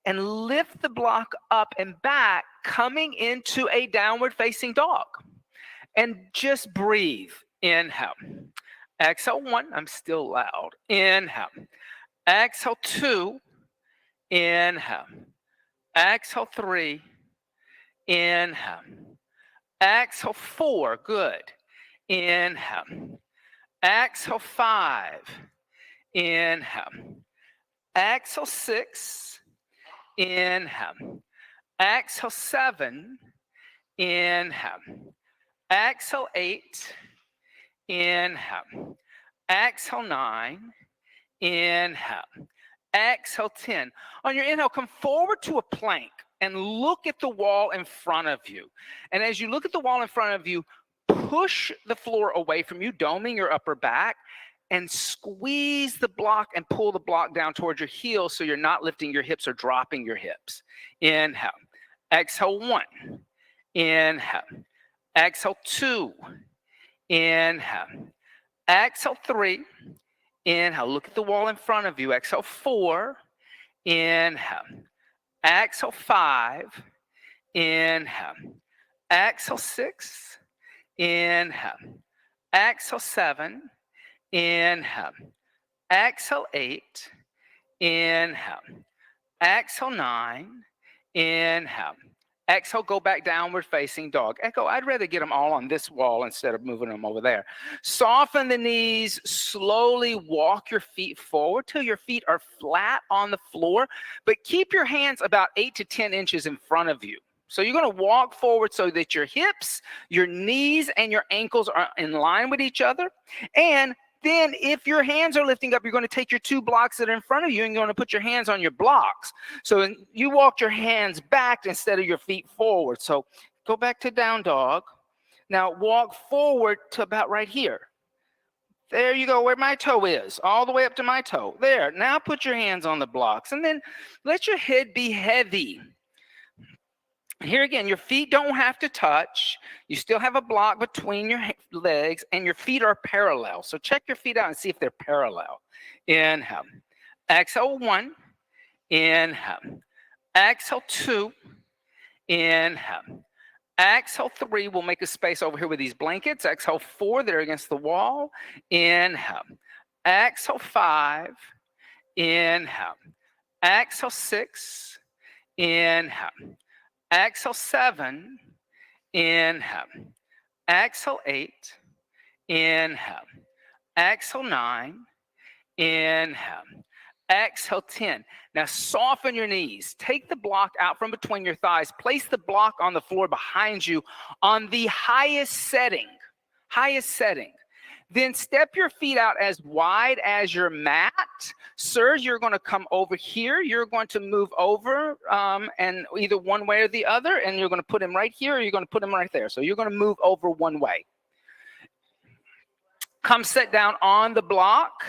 and lift the block up and back, coming into a downward facing dog. And just breathe. Inhale. Exhale 1. I'm still loud. Inhale. Exhale 2. Inhale. Exhale 3. Inhale. Exhale 4. Good. Inhale. Exhale 5. Inhale. Exhale 6. Inhale. Exhale 7. Inhale. Exhale 8. Inhale. Exhale 9. Inhale. Exhale 10. On your inhale, come forward to a plank and look at the wall in front of you. And as you look at the wall in front of you, push the floor away from you, doming your upper back, and squeeze the block and pull the block down towards your heels so you're not lifting your hips or dropping your hips. Inhale. Exhale 1. Inhale. Exhale 2. Inhale. Exhale 3. Inhale. Look at the wall in front of you. Exhale 4. Inhale. Exhale 5. Inhale. Exhale 6. Inhale. Exhale 7. Inhale. Exhale 8. Inhale. Exhale 9. Inhale. Exhale, go back downward facing dog. Echo, I'd rather get them all on this wall instead of moving them over there. Soften the knees, slowly walk your feet forward till your feet are flat on the floor, but keep your hands about 8 to 10 inches in front of you. So you're going to walk forward so that your hips, your knees, and your ankles are in line with each other. And then if your hands are lifting up, you're going to take your 2 blocks that are in front of you and you're going to put your hands on your blocks. So you walk your hands back instead of your feet forward. So go back to down dog. Now walk forward to about right here. There you go, where my toe is, all the way up to my toe. There. Now put your hands on the blocks and then let your head be heavy. Here again, your feet don't have to touch. You still have a block between your legs and your feet are parallel. So check your feet out and see if they're parallel. Inhale. Exhale 1. Inhale. Exhale 2. Inhale. Exhale 3. We'll make a space over here with these blankets. Exhale 4. They're against the wall. Inhale. Exhale 5. Inhale. Exhale 6. Inhale. Exhale 7. Inhale. Exhale 8. Inhale. Exhale 9. Inhale. Exhale 10. Now soften your knees. Take the block out from between your thighs. Place the block on the floor behind you on the highest setting. Highest setting. Then step your feet out as wide as your mat. Sirs, you're going to come over here. You're going to move over and either one way or the other, and you're going to put him right here or you're going to put him right there. So you're going to move over one way. Come sit down on the block.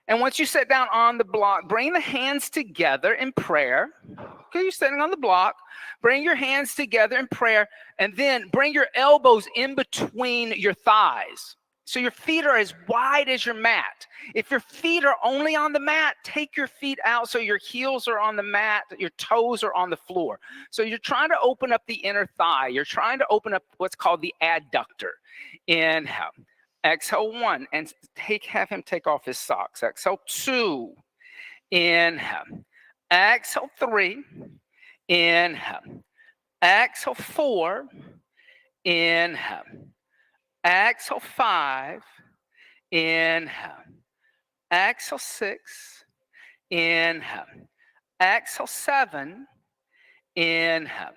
And once you sit down on the block, bring the hands together in prayer. Okay, you're sitting on the block. Bring your hands together in prayer, and then bring your elbows in between your thighs. So your feet are as wide as your mat. If your feet are only on the mat, take your feet out so your heels are on the mat, your toes are on the floor. So you're trying to open up the inner thigh. You're trying to open up what's called the adductor. Inhale. Exhale 1, and have him take off his socks. Exhale 2. Inhale. Exhale 3. Inhale. Exhale 4. Inhale. Exhale 5. Inhale. Exhale 6. Inhale. Exhale 7. Inhale.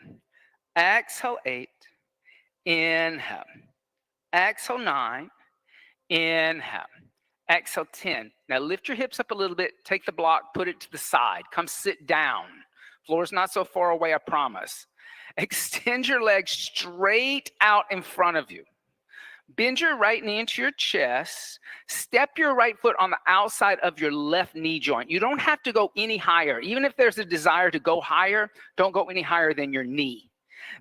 Exhale 8. Inhale. Exhale 9. Inhale. Exhale 10. Now lift your hips up a little bit. Take the block, put it to the side. Come sit down. Floor's not so far away, I promise. Extend your legs straight out in front of you. Bend your right knee into your chest. Step your right foot on the outside of your left knee joint. You don't have to go any higher. Even if there's a desire to go higher, don't go any higher than your knee.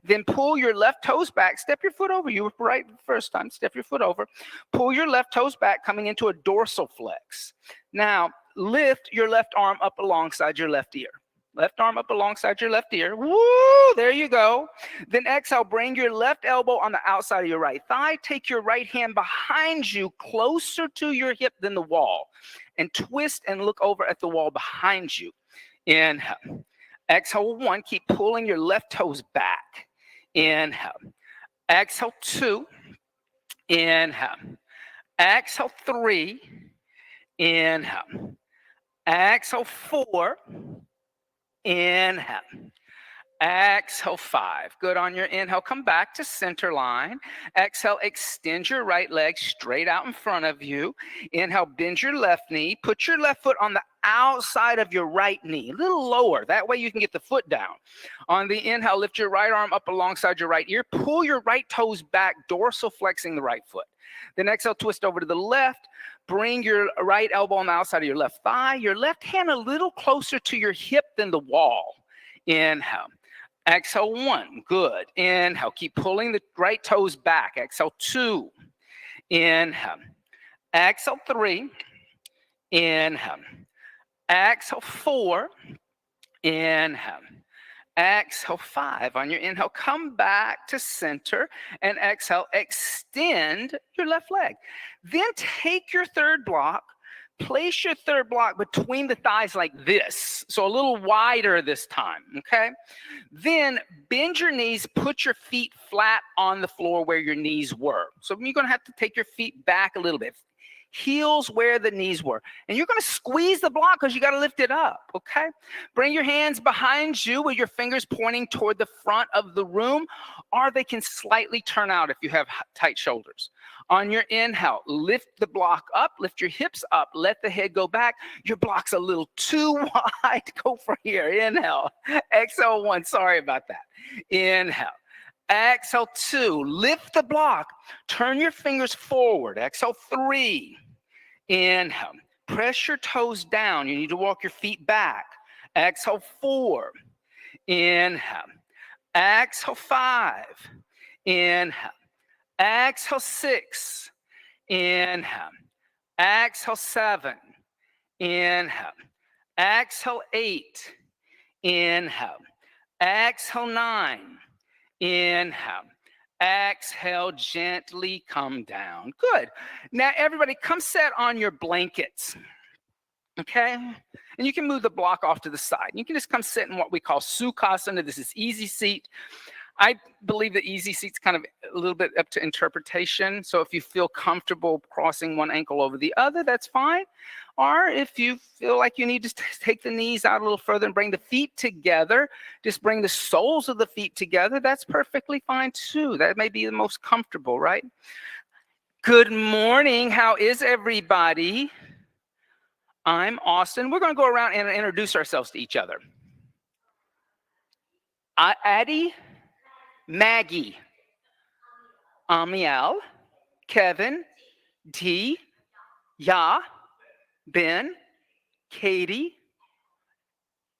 Then pull your left toes back. Step your foot over. You were right the first time. Step your foot over. Pull your left toes back, coming into a dorsal flex. Now, lift your left arm up alongside your left ear. Left arm up alongside your left ear. Woo! There you go. Then exhale, bring your left elbow on the outside of your right thigh. Take your right hand behind you, closer to your hip than the wall. And twist and look over at the wall behind you. Inhale. Exhale, 1. Keep pulling your left toes back. Inhale. Exhale, 2. Inhale. Exhale, 3. Inhale. Exhale, 4. Inhale. Exhale, 5. Good. On your inhale, come back to center line. Exhale, extend your right leg straight out in front of you. Inhale, bend your left knee. Put your left foot on the outside of your right knee, a little lower. That way you can get the foot down. On the inhale, lift your right arm up alongside your right ear. Pull your right toes back, dorsal flexing the right foot. Then exhale, twist over to the left. Bring your right elbow on the outside of your left thigh. Your left hand a little closer to your hip than the wall. Inhale. Exhale, 1. Good. Inhale. Keep pulling the right toes back. Exhale, 2. Inhale. Exhale, 3. Inhale. Exhale, 4. Inhale. Exhale, 5. On your inhale, come back to center and exhale, extend your left leg. Then take your third block, place your third block between the thighs like this. So a little wider this time, okay? Then bend your knees, put your feet flat on the floor where your knees were. So you're going to have to take your feet back a little bit. Heels where the knees were. And you're going to squeeze the block because you got to lift it up, okay? Bring your hands behind you with your fingers pointing toward the front of the room, or they can slightly turn out if you have tight shoulders. On your inhale, lift the block up, lift your hips up, let the head go back. Your block's a little too wide. Go for here. Inhale. Exhale, 1. Sorry about that. Inhale. Exhale, 2. Lift the block. Turn your fingers forward. Exhale, 3. Inhale. Press your toes down. You need to walk your feet back. Exhale, 4. Inhale. Exhale, 5. Inhale. Exhale, 6. Inhale. Exhale, 7. Inhale. Exhale, 8. Inhale. Exhale, 9. Inhale. Exhale, gently come down. Good. Now, everybody, come sit on your blankets. Okay? And you can move the block off to the side. You can just come sit in what we call Sukhasana. This is easy seat. I believe that easy seat's kind of a little bit up to interpretation. So if you feel comfortable crossing one ankle over the other, that's fine. Or if you feel like you need to take the knees out a little further and bring the feet together, just bring the soles of the feet together, that's perfectly fine too. That may be the most comfortable, right? Good morning. How is everybody? I'm Austin. We're going to go around and introduce ourselves to each other. Addie, Maggie, Amiel, Kevin, T, Ya, Ben, Katie,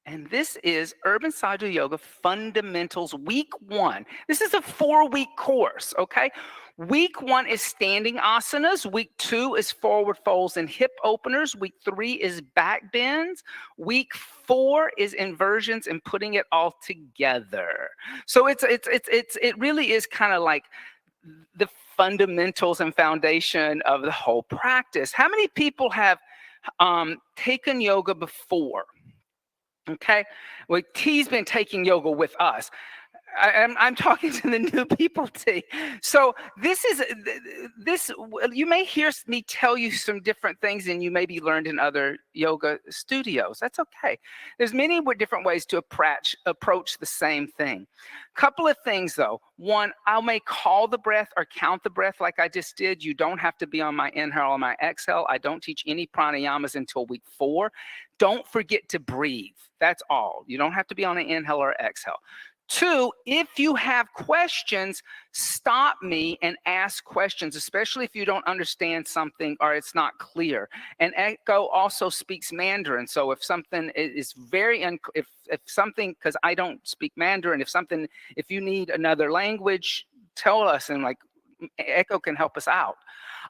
and this is Urban Sadhu Yoga Fundamentals Week 1. This is a 4-week course, okay? Week 1 is standing asanas. Week 2 is forward folds and hip openers. Week 3 is back bends. Week 4 is inversions and putting it all together. So it really is kind of like the fundamentals and foundation of the whole practice. How many people have taken yoga before? Okay, well, T's been taking yoga with us. I'm talking to the new people, T. So this, you may hear me tell you some different things than you maybe learned in other yoga studios. That's okay. There's many different ways to approach the same thing. Couple of things though. One, I may call the breath or count the breath like I just did. You don't have to be on my inhale or my exhale. I don't teach any pranayamas until week 4. Don't forget to breathe. That's all. You don't have to be on an inhale or exhale. 2, if you have questions, stop me and ask questions, especially if you don't understand something or it's not clear. And Echo also speaks Mandarin. So if something is if something, because I don't speak Mandarin, if you need another language, tell us, and like Echo can help us out.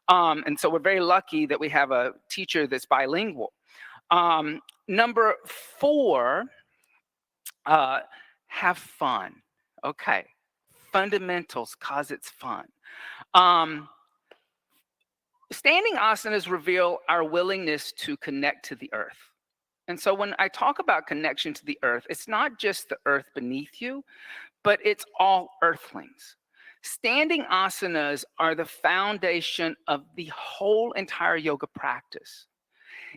And so we're very lucky that we have a teacher that's bilingual. Number 4, have fun. Okay. Fundamentals, cause it's fun. Standing asanas reveal our willingness to connect to the earth. And so when I talk about connection to the earth, it's not just the earth beneath you, but it's all earthlings. Standing asanas are the foundation of the whole entire yoga practice.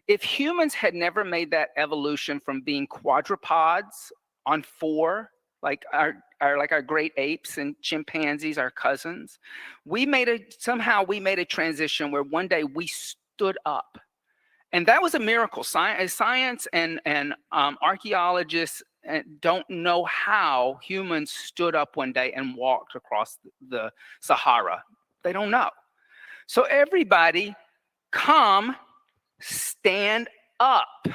If humans had never made that evolution from being quadrupeds on 4, like our great apes and chimpanzees, our cousins, somehow we made a transition where one day we stood up. And that was a miracle. Science and archaeologists don't know how humans stood up one day and walked across the Sahara. They don't know. So everybody, come, stand up.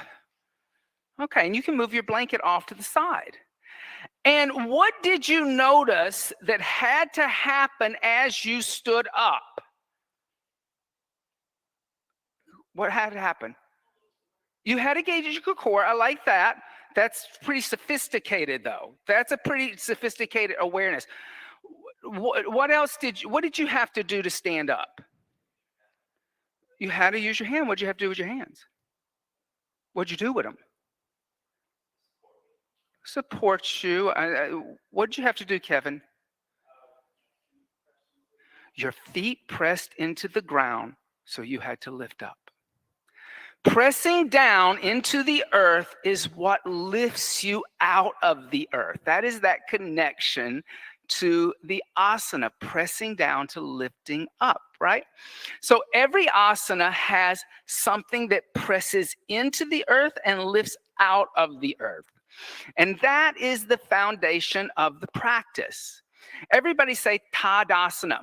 Okay, and you can move your blanket off to the side. And what did you notice that had to happen as you stood up? What had to happen? You had to gauge your core. I like that. That's pretty sophisticated, though. That's a pretty sophisticated awareness. What else what did you have to do to stand up? You had to use your hand. What did you have to do with your hands? What did you do with them? Support you. What did you have to do, Kevin? Your feet pressed into the ground, so you had to lift up. Pressing down into the earth is what lifts you out of the earth. That is that connection to the asana, pressing down to lifting up, right? So every asana has something that presses into the earth and lifts out of the earth. And that is the foundation of the practice. Everybody say Tadasana.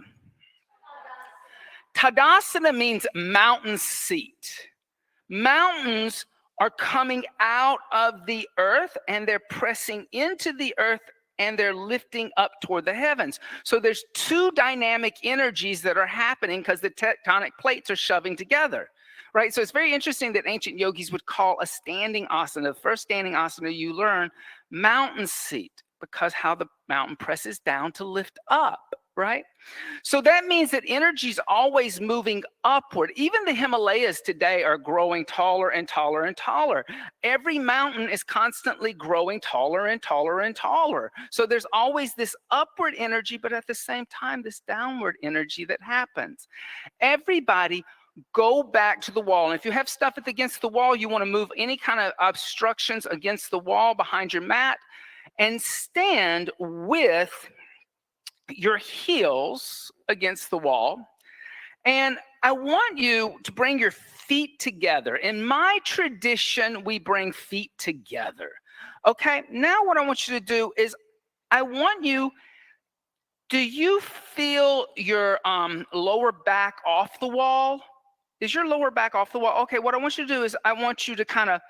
Tadasana means mountain seat. Mountains are coming out of the earth and they're pressing into the earth and they're lifting up toward the heavens. So there's 2 dynamic energies that are happening because the tectonic plates are shoving together, right? So it's very interesting that ancient yogis would call a standing asana, the first standing asana you learn, mountain seat, because how the mountain presses down to lift up, right? So that means that energy is always moving upward. Even the Himalayas today are growing taller and taller and taller. Every mountain is constantly growing taller and taller and taller. So there's always this upward energy, but at the same time, this downward energy that happens. Everybody go back to the wall. And if you have stuff against the wall, you want to move any kind of obstructions against the wall behind your mat and stand with your heels against the wall. And I want you to bring your feet together. In my tradition, we bring feet together. Okay, now what I want you to do is do you feel your lower back off the wall? Is your lower back off the wall? Okay, what I want you to do is I want you to kind of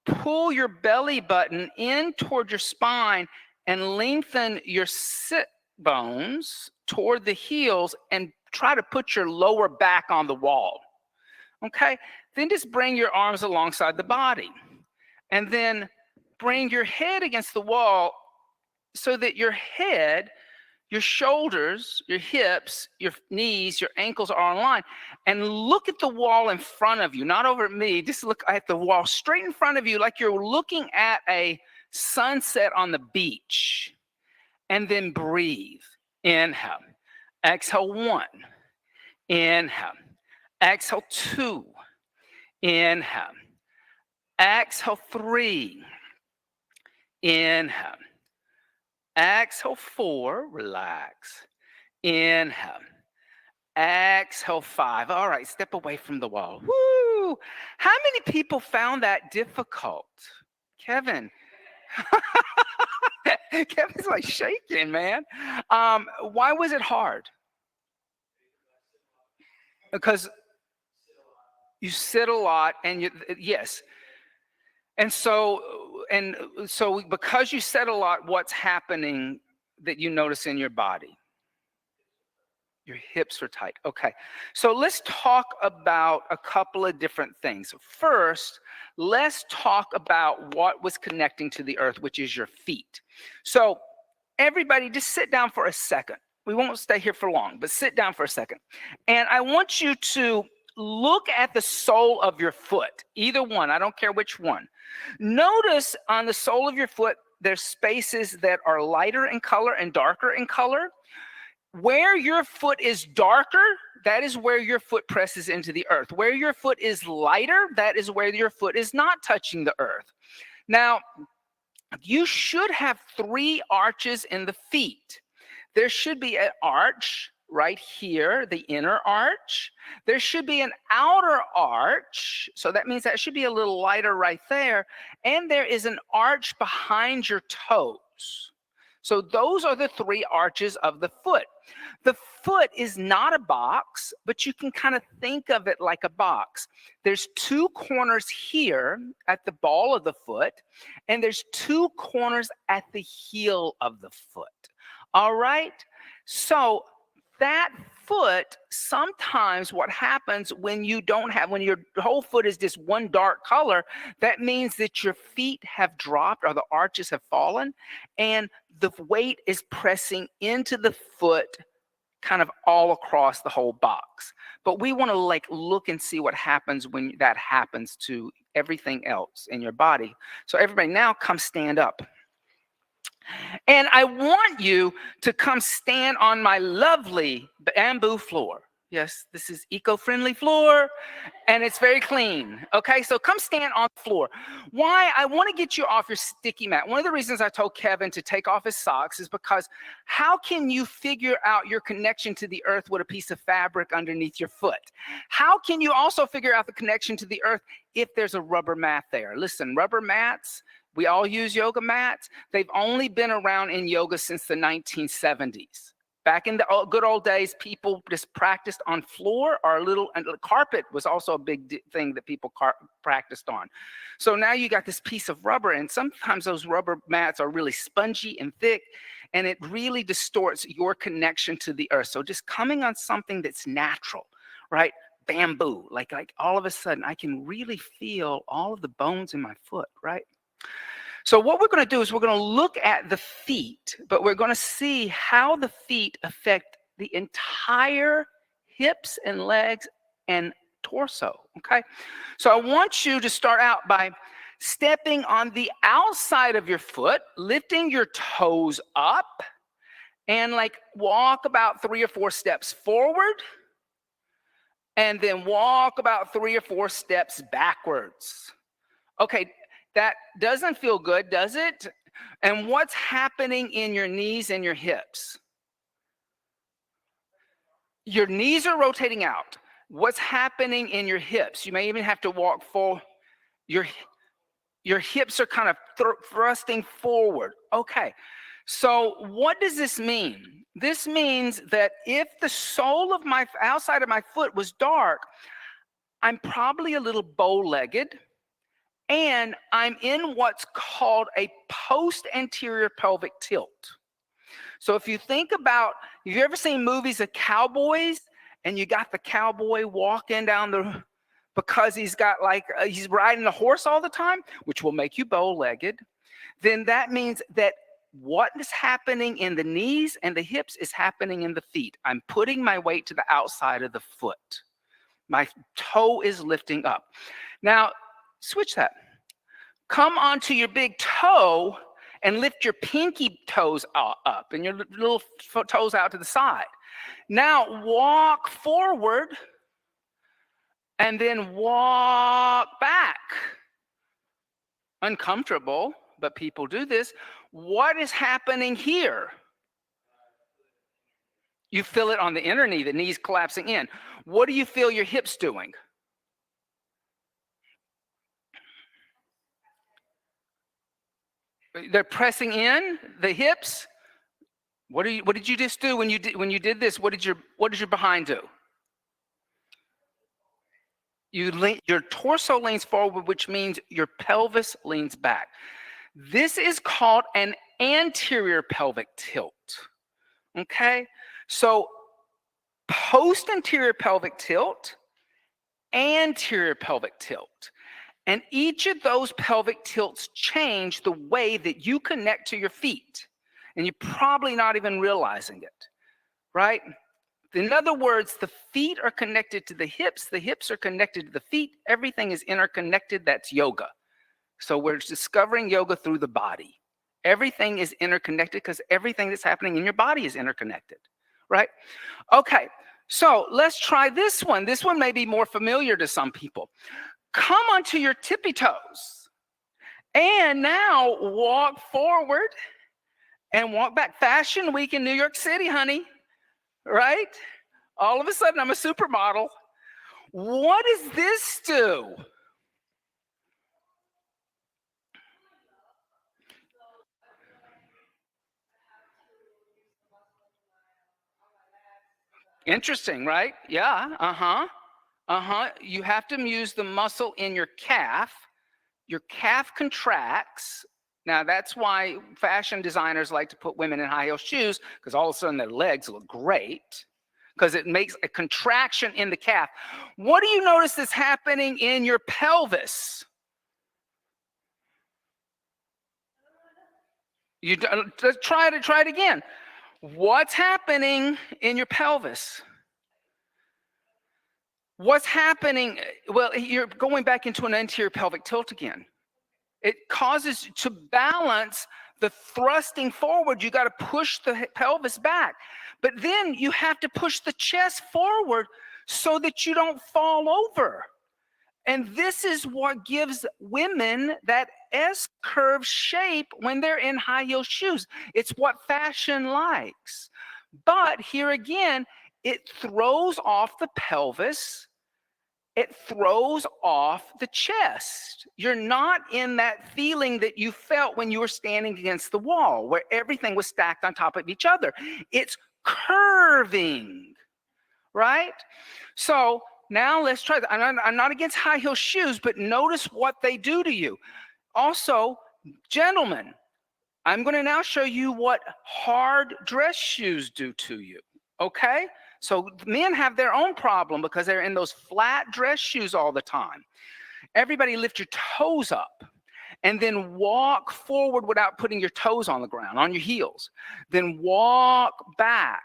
pull your belly button in toward your spine and lengthen your sit bones toward the heels and try to put your lower back on the wall. Okay, then just bring your arms alongside the body and then bring your head against the wall so that your head, your shoulders, your hips, your knees, your ankles are in line, and look at the wall in front of you, not over at me, just look at the wall straight in front of you like you're looking at a sunset on the beach. And then breathe. Inhale. Exhale 1. Inhale. Exhale 2. Inhale. Exhale 3. Inhale. Exhale 4. Relax. Inhale. Exhale 5. All right, step away from the wall. Woo! How many people found that difficult? Kevin. Kevin's like shaking, man. Why was it hard? Because you sit a lot, and yes. And so because you sit a lot, what's happening that you notice in your body? Your hips are tight. Okay. So let's talk about a couple of different things. First, let's talk about what was connecting to the earth, which is your feet. So everybody just sit down for a second. We won't stay here for long, but sit down for a second. And I want you to look at the sole of your foot, either one. I don't care which one. Notice on the sole of your foot, there's spaces that are lighter in color and darker in color. Where your foot is darker, that is where your foot presses into the earth. Where your foot is lighter, that is where your foot is not touching the earth. Now, you should have 3 arches in the feet. There should be an arch right here, the inner arch. There should be an outer arch. So that means that should be a little lighter right there. And there is an arch behind your toes. So those are the 3 arches of the foot. The foot is not a box, but you can kind of think of it like a box. There's 2 corners here at the ball of the foot, and there's 2 corners at the heel of the foot. All right? So that foot, sometimes what happens when you don't have, when your whole foot is just one dark color, that means that your feet have dropped or the arches have fallen, and the weight is pressing into the foot kind of all across the whole box. But we want to look and see what happens when that happens to everything else in your body. So everybody now come stand up. And I want you to come stand on my lovely bamboo floor. Yes, this is eco-friendly floor, and it's very clean. Okay, so come stand on the floor. Why? I want to get you off your sticky mat. One of the reasons I told Kevin to take off his socks is because how can you figure out your connection to the earth with a piece of fabric underneath your foot? How can you also figure out the connection to the earth if there's a rubber mat there? Listen, rubber mats, we all use yoga mats. They've only been around in yoga since the 1970s. Back in the good old days, people just practiced on floor or and carpet was also a big thing that people practiced on. So now you got this piece of rubber, and sometimes those rubber mats are really spongy and thick, and it really distorts your connection to the earth. So just coming on something that's natural, right? Bamboo, like all of a sudden I can really feel all of the bones in my foot, right? So what we're going to do is we're going to look at the feet, but we're going to see how the feet affect the entire hips and legs and torso, okay? So I want you to start out by stepping on the outside of your foot, lifting your toes up, and walk about 3 or 4 steps forward, and then walk about 3 or 4 steps backwards. Okay. That doesn't feel good, does it? And what's happening in your knees and your hips? Your knees are rotating out. What's happening in your hips? You may even have to walk forward. Your hips are kind of thrusting forward. Okay. So what does this mean? This means that if the sole of my outside of my foot was dark, I'm probably a little bow-legged. And I'm in what's called a post-anterior pelvic tilt. So if you think about, have you ever seen movies of cowboys and you got the cowboy walking down because he's got he's riding a horse all the time, which will make you bow-legged, then that means that what is happening in the knees and the hips is happening in the feet. I'm putting my weight to the outside of the foot. My toe is lifting up. Now, switch that. Come onto your big toe and lift your pinky toes up and your little toes out to the side. Now walk forward and then walk back. Uncomfortable, but people do this. What is happening here? You feel it on the inner knee, the knee's collapsing in. What do you feel your hips doing? They're pressing in the hips. What did you just do when you did this? What did your behind do? Your torso leans forward, which means your pelvis leans back. This is called an anterior pelvic tilt. Okay? So post-anterior pelvic tilt, anterior pelvic tilt. And each of those pelvic tilts change the way that you connect to your feet. And you're probably not even realizing it, right? In other words, the feet are connected to the hips are connected to the feet. Everything is interconnected. That's yoga. So we're discovering yoga through the body. Everything is interconnected because everything that's happening in your body is interconnected, right? Okay, so let's try this one. This one may be more familiar to some people. Come onto your tippy toes. And now walk forward and walk back. Fashion Week in New York City, honey, right? All of a sudden, I'm a supermodel. What does this do? Interesting, right? Yeah, You have to use the muscle in your calf. Your calf contracts. Now, that's why fashion designers like to put women in high heel shoes, because all of a sudden their legs look great, because it makes a contraction in the calf. What do you notice is happening in your pelvis? You try it again. What's happening in your pelvis? What's happening? Well, you're going back into an anterior pelvic tilt again. It causes to balance the thrusting forward. You got to push the pelvis back. But then you have to push the chest forward so that you don't fall over. And this is what gives women that S-curve shape when they're in high heel shoes. It's what fashion likes. But here again, it throws off the pelvis. It throws off the chest. You're not in that feeling that you felt when you were standing against the wall, where everything was stacked on top of each other. It's curving, right? So now let's try that. I'm not against high heel shoes, but notice what they do to you. Also, gentlemen, I'm going to now show you what hard dress shoes do to you, okay? So men have their own problem because they're in those flat dress shoes all the time. Everybody lift your toes up and then walk forward without putting your toes on the ground, on your heels. Then walk back.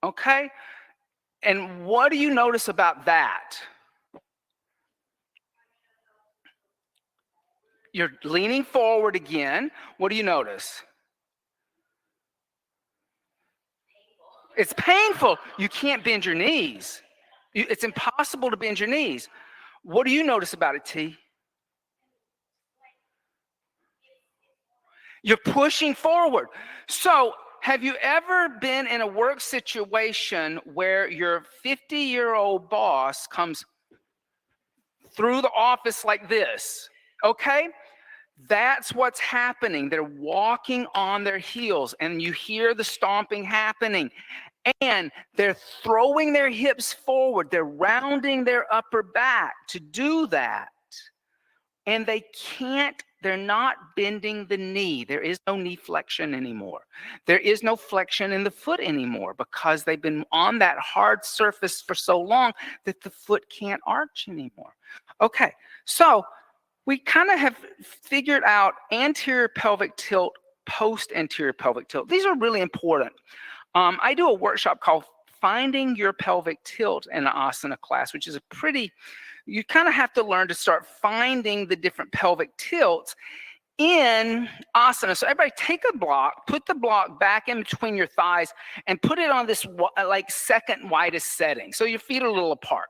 Okay? And what do you notice about that? You're leaning forward again. What do you notice? It's painful. You can't bend your knees. It's impossible to bend your knees. What do you notice about it, T? You're pushing forward. So, have you ever been in a work situation where your 50-year-old boss comes through the office like this? Okay? That's what's happening. They're walking on their heels, and you hear the stomping happening. And they're throwing their hips forward. They're rounding their upper back to do that. And they're not bending the knee. There is no knee flexion anymore. There is no flexion in the foot anymore because they've been on that hard surface for so long that the foot can't arch anymore. Okay, so we kind of have figured out anterior pelvic tilt, post-anterior pelvic tilt. These are really important. I do a workshop called Finding Your Pelvic Tilt in an asana class, which is you kind of have to learn to start finding the different pelvic tilts in asana. So everybody take a block, put the block back in between your thighs and put it on this like second widest setting. So your feet are a little apart.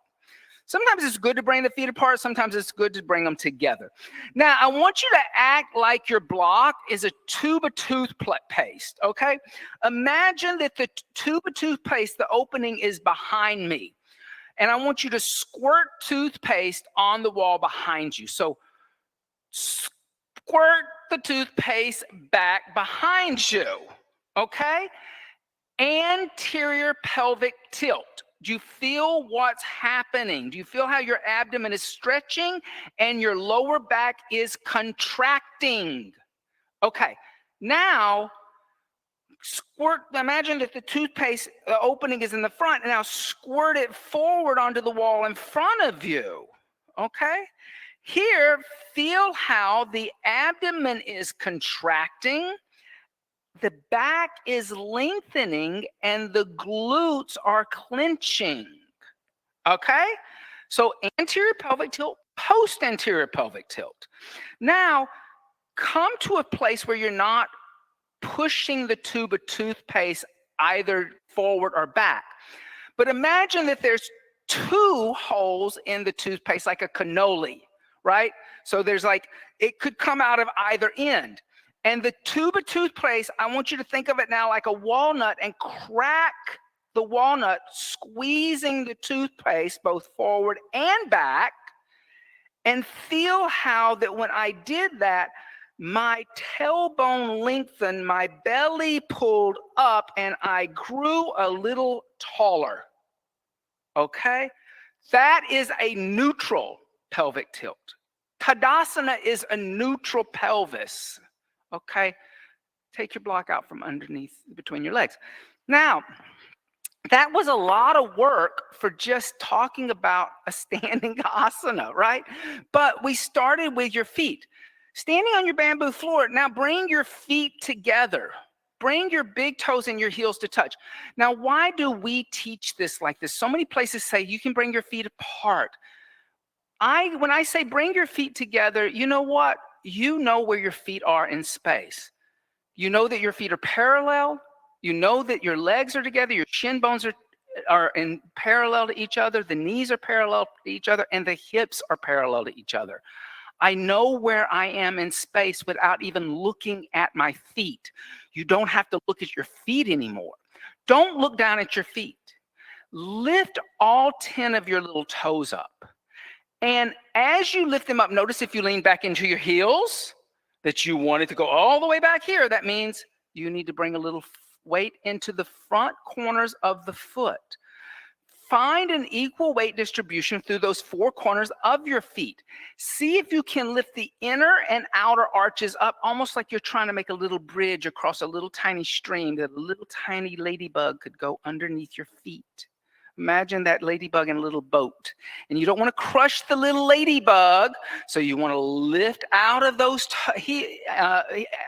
Sometimes it's good to bring the feet apart. Sometimes it's good to bring them together. Now, I want you to act like your block is a tube of toothpaste, okay? Imagine that the tube of toothpaste, the opening is behind me. And I want you to squirt toothpaste on the wall behind you. So squirt the toothpaste back behind you, okay? Anterior pelvic tilt. Do you feel what's happening? Do you feel how your abdomen is stretching and your lower back is contracting? Okay, now Imagine that the toothpaste opening is in the front, and now squirt it forward onto the wall in front of you. Okay? Here, feel how the abdomen is contracting, the back is lengthening, and the glutes are clenching. Okay? So anterior pelvic tilt, post anterior pelvic tilt. Now, come to a place where you're not pushing the tube of toothpaste either forward or back. But imagine that there's two holes in the toothpaste, like a cannoli, right? So there's like, it could come out of either end. And the tube of toothpaste, I want you to think of it now like a walnut and crack the walnut, squeezing the toothpaste both forward and back. And feel how that when I did that, my tailbone lengthened, my belly pulled up, and I grew a little taller. Okay? That is a neutral pelvic tilt. Tadasana is a neutral pelvis. Okay? Take your block out from underneath, between your legs. Now, that was a lot of work for just talking about a standing asana, right? But we started with your feet. Standing on your bamboo floor, now bring your feet together. Bring your big toes and your heels to touch. Now, why do we teach this like this? So many places say you can bring your feet apart. When I say bring your feet together, you know what? You know where your feet are in space. You know that your feet are parallel. You know that your legs are together. Your shin bones are in parallel to each other. The knees are parallel to each other, and the hips are parallel to each other. I know where I am in space without even looking at my feet. You don't have to look at your feet anymore. Don't look down at your feet. Lift all 10 of your little toes up. And as you lift them up, notice if you lean back into your heels, that you want it to go all the way back here. That means you need to bring a little weight into the front corners of the foot. Find an equal weight distribution through those four corners of your feet. See if you can lift the inner and outer arches up, almost like you're trying to make a little bridge across a little tiny stream that a little tiny ladybug could go underneath your feet. Imagine that ladybug in a little boat. And you don't want to crush the little ladybug, so you want to lift out of those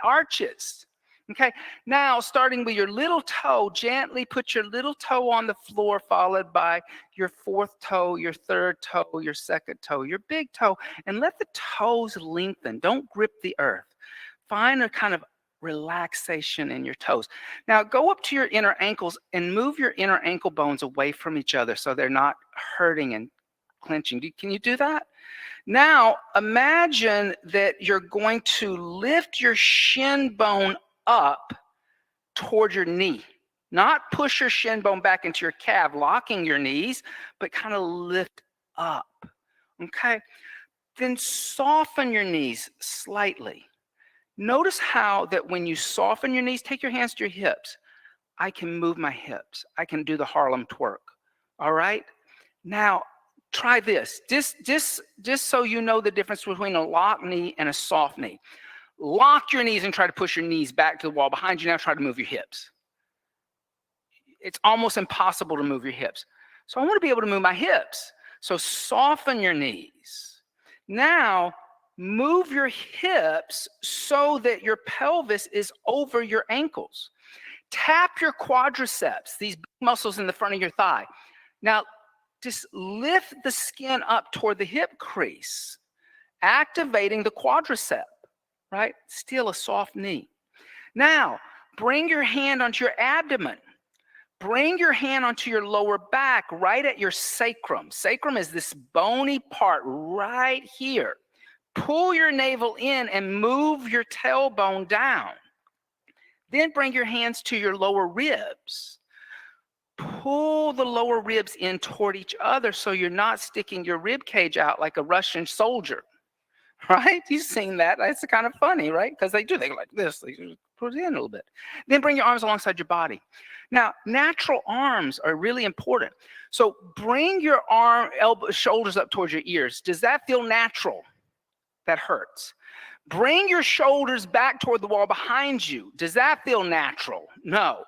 arches. Okay, now starting with your little toe, gently put your little toe on the floor, followed by your fourth toe, your third toe, your second toe, your big toe, and let the toes lengthen. Don't grip the earth. Find a kind of relaxation in your toes. Now go up to your inner ankles and move your inner ankle bones away from each other so they're not hurting and clenching. Can you do that? Now imagine that you're going to lift your shin bone up toward your knee. Not push your shin bone back into your calf, locking your knees, but kind of lift up. Okay? Then soften your knees slightly. Notice how that when you soften your knees, take your hands to your hips. I can move my hips. I can do the Harlem twerk. All right? Now, try this. Just so you know the difference between a locked knee and a soft knee. Lock your knees and try to push your knees back to the wall behind you. Now try to move your hips. It's almost impossible to move your hips. So I want to be able to move my hips. So soften your knees. Now move your hips so that your pelvis is over your ankles. Tap your quadriceps, these big muscles in the front of your thigh. Now just lift the skin up toward the hip crease, activating the quadricep. Right? Still a soft knee. Now, bring your hand onto your abdomen. Bring your hand onto your lower back, right at your sacrum. Sacrum is this bony part right here. Pull your navel in and move your tailbone down. Then bring your hands to your lower ribs. Pull the lower ribs in toward each other so you're not sticking your rib cage out like a Russian soldier. Right? You've seen that. It's kind of funny, right? Because they go like this. They put it in a little bit. Then bring your arms alongside your body. Now, natural arms are really important. So bring your shoulders up towards your ears. Does that feel natural? That hurts. Bring your shoulders back toward the wall behind you. Does that feel natural? No.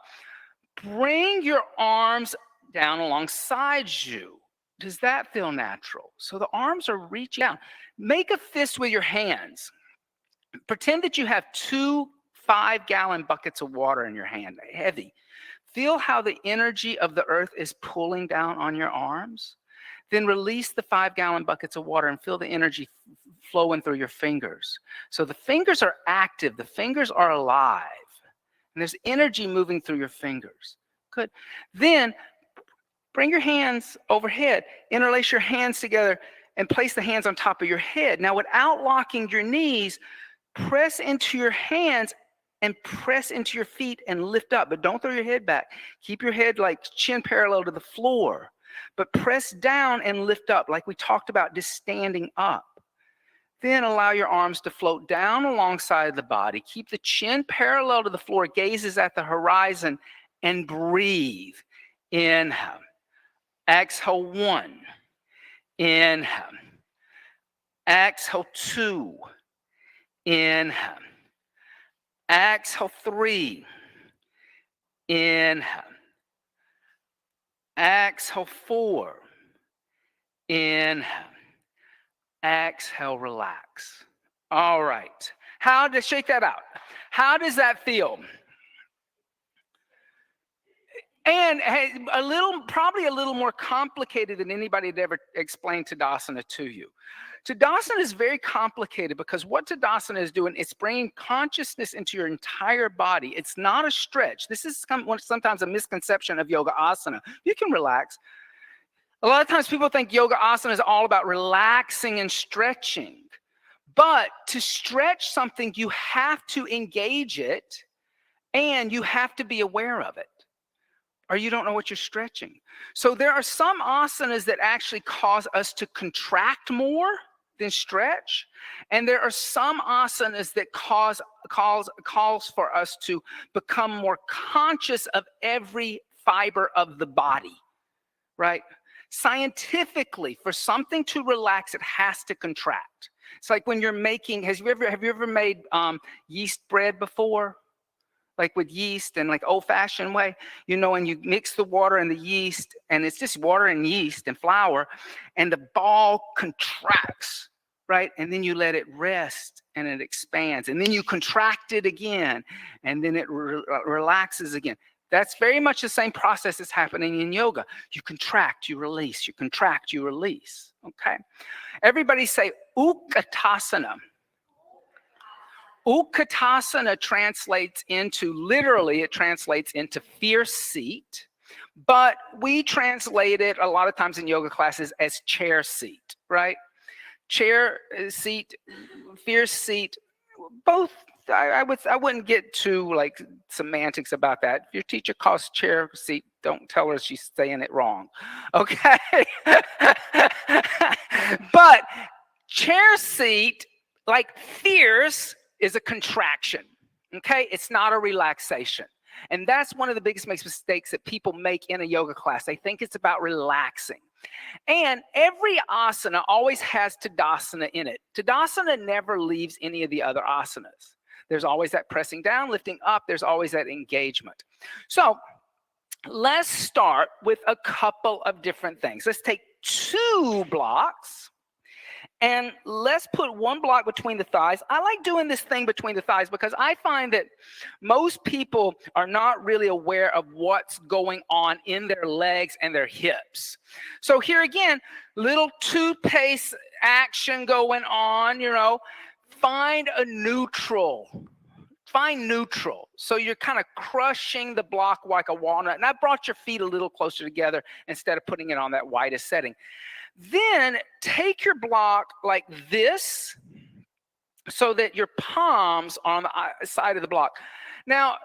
Bring your arms down alongside you. Does that feel natural? So the arms are reaching down. Make a fist with your hands. Pretend that you have 2 5-gallon buckets of water in your hand, heavy. Feel how the energy of the earth is pulling down on your arms. Then release the 5-gallon buckets of water and feel the energy flowing through your fingers. So the fingers are active, the fingers are alive, and there's energy moving through your fingers. Good. Then bring your hands overhead, interlace your hands together, and place the hands on top of your head. Now, without locking your knees, press into your hands and press into your feet and lift up, but don't throw your head back. Keep your head like chin parallel to the floor, but press down and lift up like we talked about, just standing up. Then allow your arms to float down alongside the body. Keep the chin parallel to the floor, gazes at the horizon, and breathe. Inhale. Exhale, 1. Inhale. Exhale, 2. Inhale. Exhale, 3. Inhale. Exhale, 4. Inhale. Exhale, relax. All right. Shake that out. How does that feel? And probably a little more complicated than anybody had ever explained Tadasana to you. Tadasana is very complicated because what Tadasana is doing, it's bringing consciousness into your entire body. It's not a stretch. This is sometimes a misconception of yoga asana. You can relax. A lot of times people think yoga asana is all about relaxing and stretching. But to stretch something, you have to engage it and you have to be aware of it, or you don't know what you're stretching. So there are some asanas that actually cause us to contract more than stretch. And there are some asanas that calls for us to become more conscious of every fiber of the body, right? Scientifically, for something to relax, it has to contract. It's like when you're making, have you ever made yeast bread before? Like with yeast and like old-fashioned way, and you mix the water and the yeast, and it's just water and yeast and flour, and the ball contracts, right? And then you let it rest and it expands, and then you contract it again, and then it relaxes again. That's very much the same process that's happening in yoga. You contract, you release, you contract, you release, okay? Everybody say Utkatasana. Utkatasana translates into fear seat, but we translate it a lot of times in yoga classes as chair seat, right? Chair seat, fear seat, both. I wouldn't get too like semantics about that. If your teacher calls chair seat, don't tell her she's saying it wrong, okay? But chair seat, like fierce, is a contraction, okay? It's not a relaxation. And that's one of the biggest mistakes that people make in a yoga class. They think it's about relaxing. And every asana always has Tadasana in it. Tadasana never leaves any of the other asanas. There's always that pressing down, lifting up. There's always that engagement. So let's start with a couple of different things. Let's take 2 blocks. And let's put 1 block between the thighs. I like doing this thing between the thighs because I find that most people are not really aware of what's going on in their legs and their hips. So here again, little toothpaste action going on, find a neutral. Find neutral. So you're kind of crushing the block like a walnut. And I brought your feet a little closer together instead of putting it on that widest setting. Then take your block like this so that your palms are on the side of the block. Now,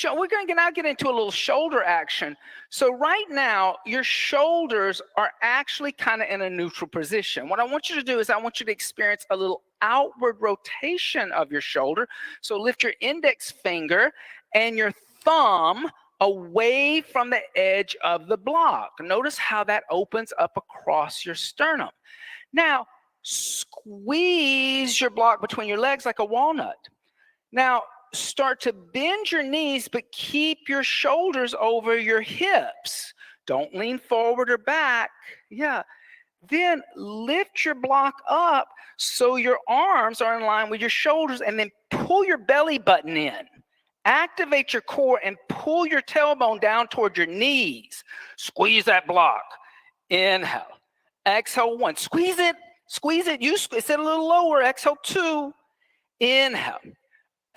we're going to now get into a little shoulder action. So right now, your shoulders are actually kind of in a neutral position. What I want you to do is I want you to experience a little outward rotation of your shoulder. So lift your index finger and your thumb away from the edge of the block. Notice how that opens up across your sternum. Now, Squeeze your block between your legs like a walnut. Now, start to bend your knees, but keep your shoulders over your hips. Don't lean forward or back. Yeah. Then lift your block up so your arms are in line with your shoulders, and then pull your belly button in. Activate your core and pull your tailbone down toward your knees. Squeeze that block. Inhale. Exhale 1. Squeeze it. Squeeze it. You sit a little lower. Exhale 2. Inhale.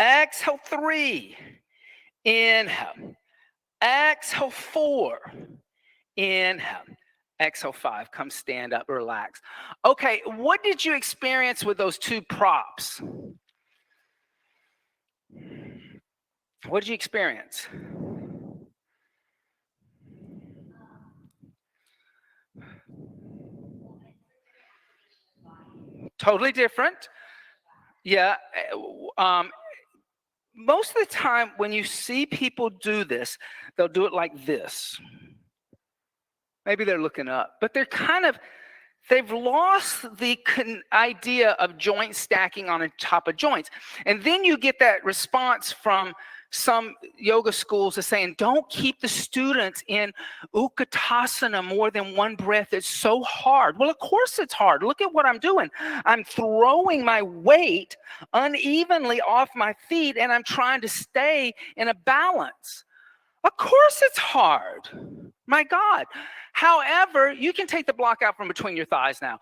Exhale 3. Inhale. Exhale 4. Inhale. Exhale 5. Come stand up, relax. Okay, what did you experience with those 2 props? What did you experience? Totally different. Yeah. Most of the time when you see people do this, they'll do it like this. Maybe they're looking up, but they've lost the idea of joint stacking on top of joints. And then you get that response from some yoga schools are saying, don't keep the students in Utkatasana more than 1 breath. It's so hard. Well, of course it's hard. Look at what I'm doing. I'm throwing my weight unevenly off my feet, and I'm trying to stay in a balance. Of course it's hard. My God. However, you can take the block out from between your thighs now.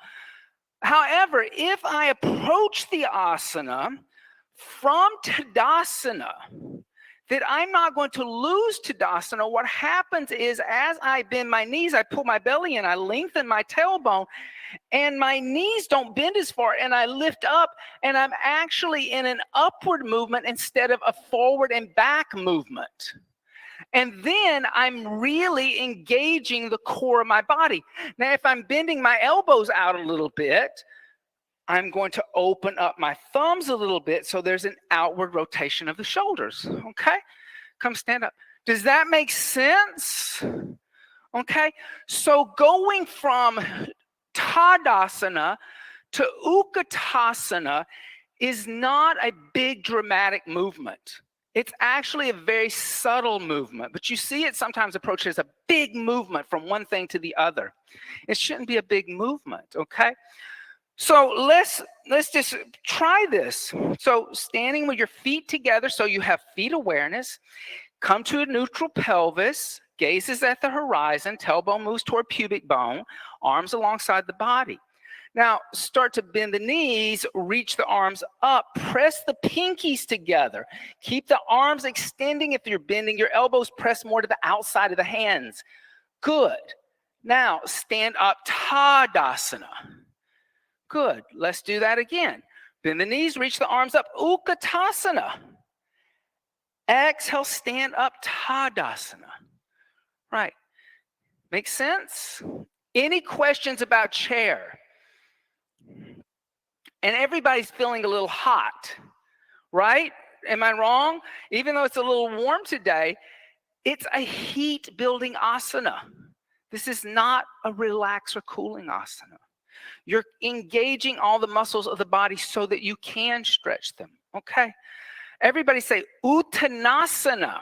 However, if I approach the asana from Tadasana, that I'm not going to lose Tadasana. What happens is, as I bend my knees, I pull my belly in, I lengthen my tailbone, and my knees don't bend as far, and I lift up, and I'm actually in an upward movement instead of a forward and back movement. And then I'm really engaging the core of my body. Now, if I'm bending my elbows out a little bit, I'm going to open up my thumbs a little bit so there's an outward rotation of the shoulders. Okay? Come stand up. Does that make sense? Okay? So going from Tadasana to Utkatasana is not a big dramatic movement. It's actually a very subtle movement, but you see it sometimes approached as a big movement from one thing to the other. It shouldn't be a big movement, okay? So let's just try this. So standing with your feet together so you have feet awareness, come to a neutral pelvis, gazes at the horizon, tailbone moves toward pubic bone, arms alongside the body. Now, start to bend the knees, reach the arms up, press the pinkies together. Keep the arms extending. If you're bending your elbows, press more to the outside of the hands. Good. Now, stand up, Tadasana. Good. Let's do that again. Bend the knees, reach the arms up, Utkatasana. Exhale, stand up, Tadasana. Right. Make sense? Any questions about chair? And everybody's feeling a little hot, right? Am I wrong? Even though it's a little warm today, it's a heat building asana. This is not a relax or cooling asana. You're engaging all the muscles of the body so that you can stretch them, okay? Everybody say Uttanasana.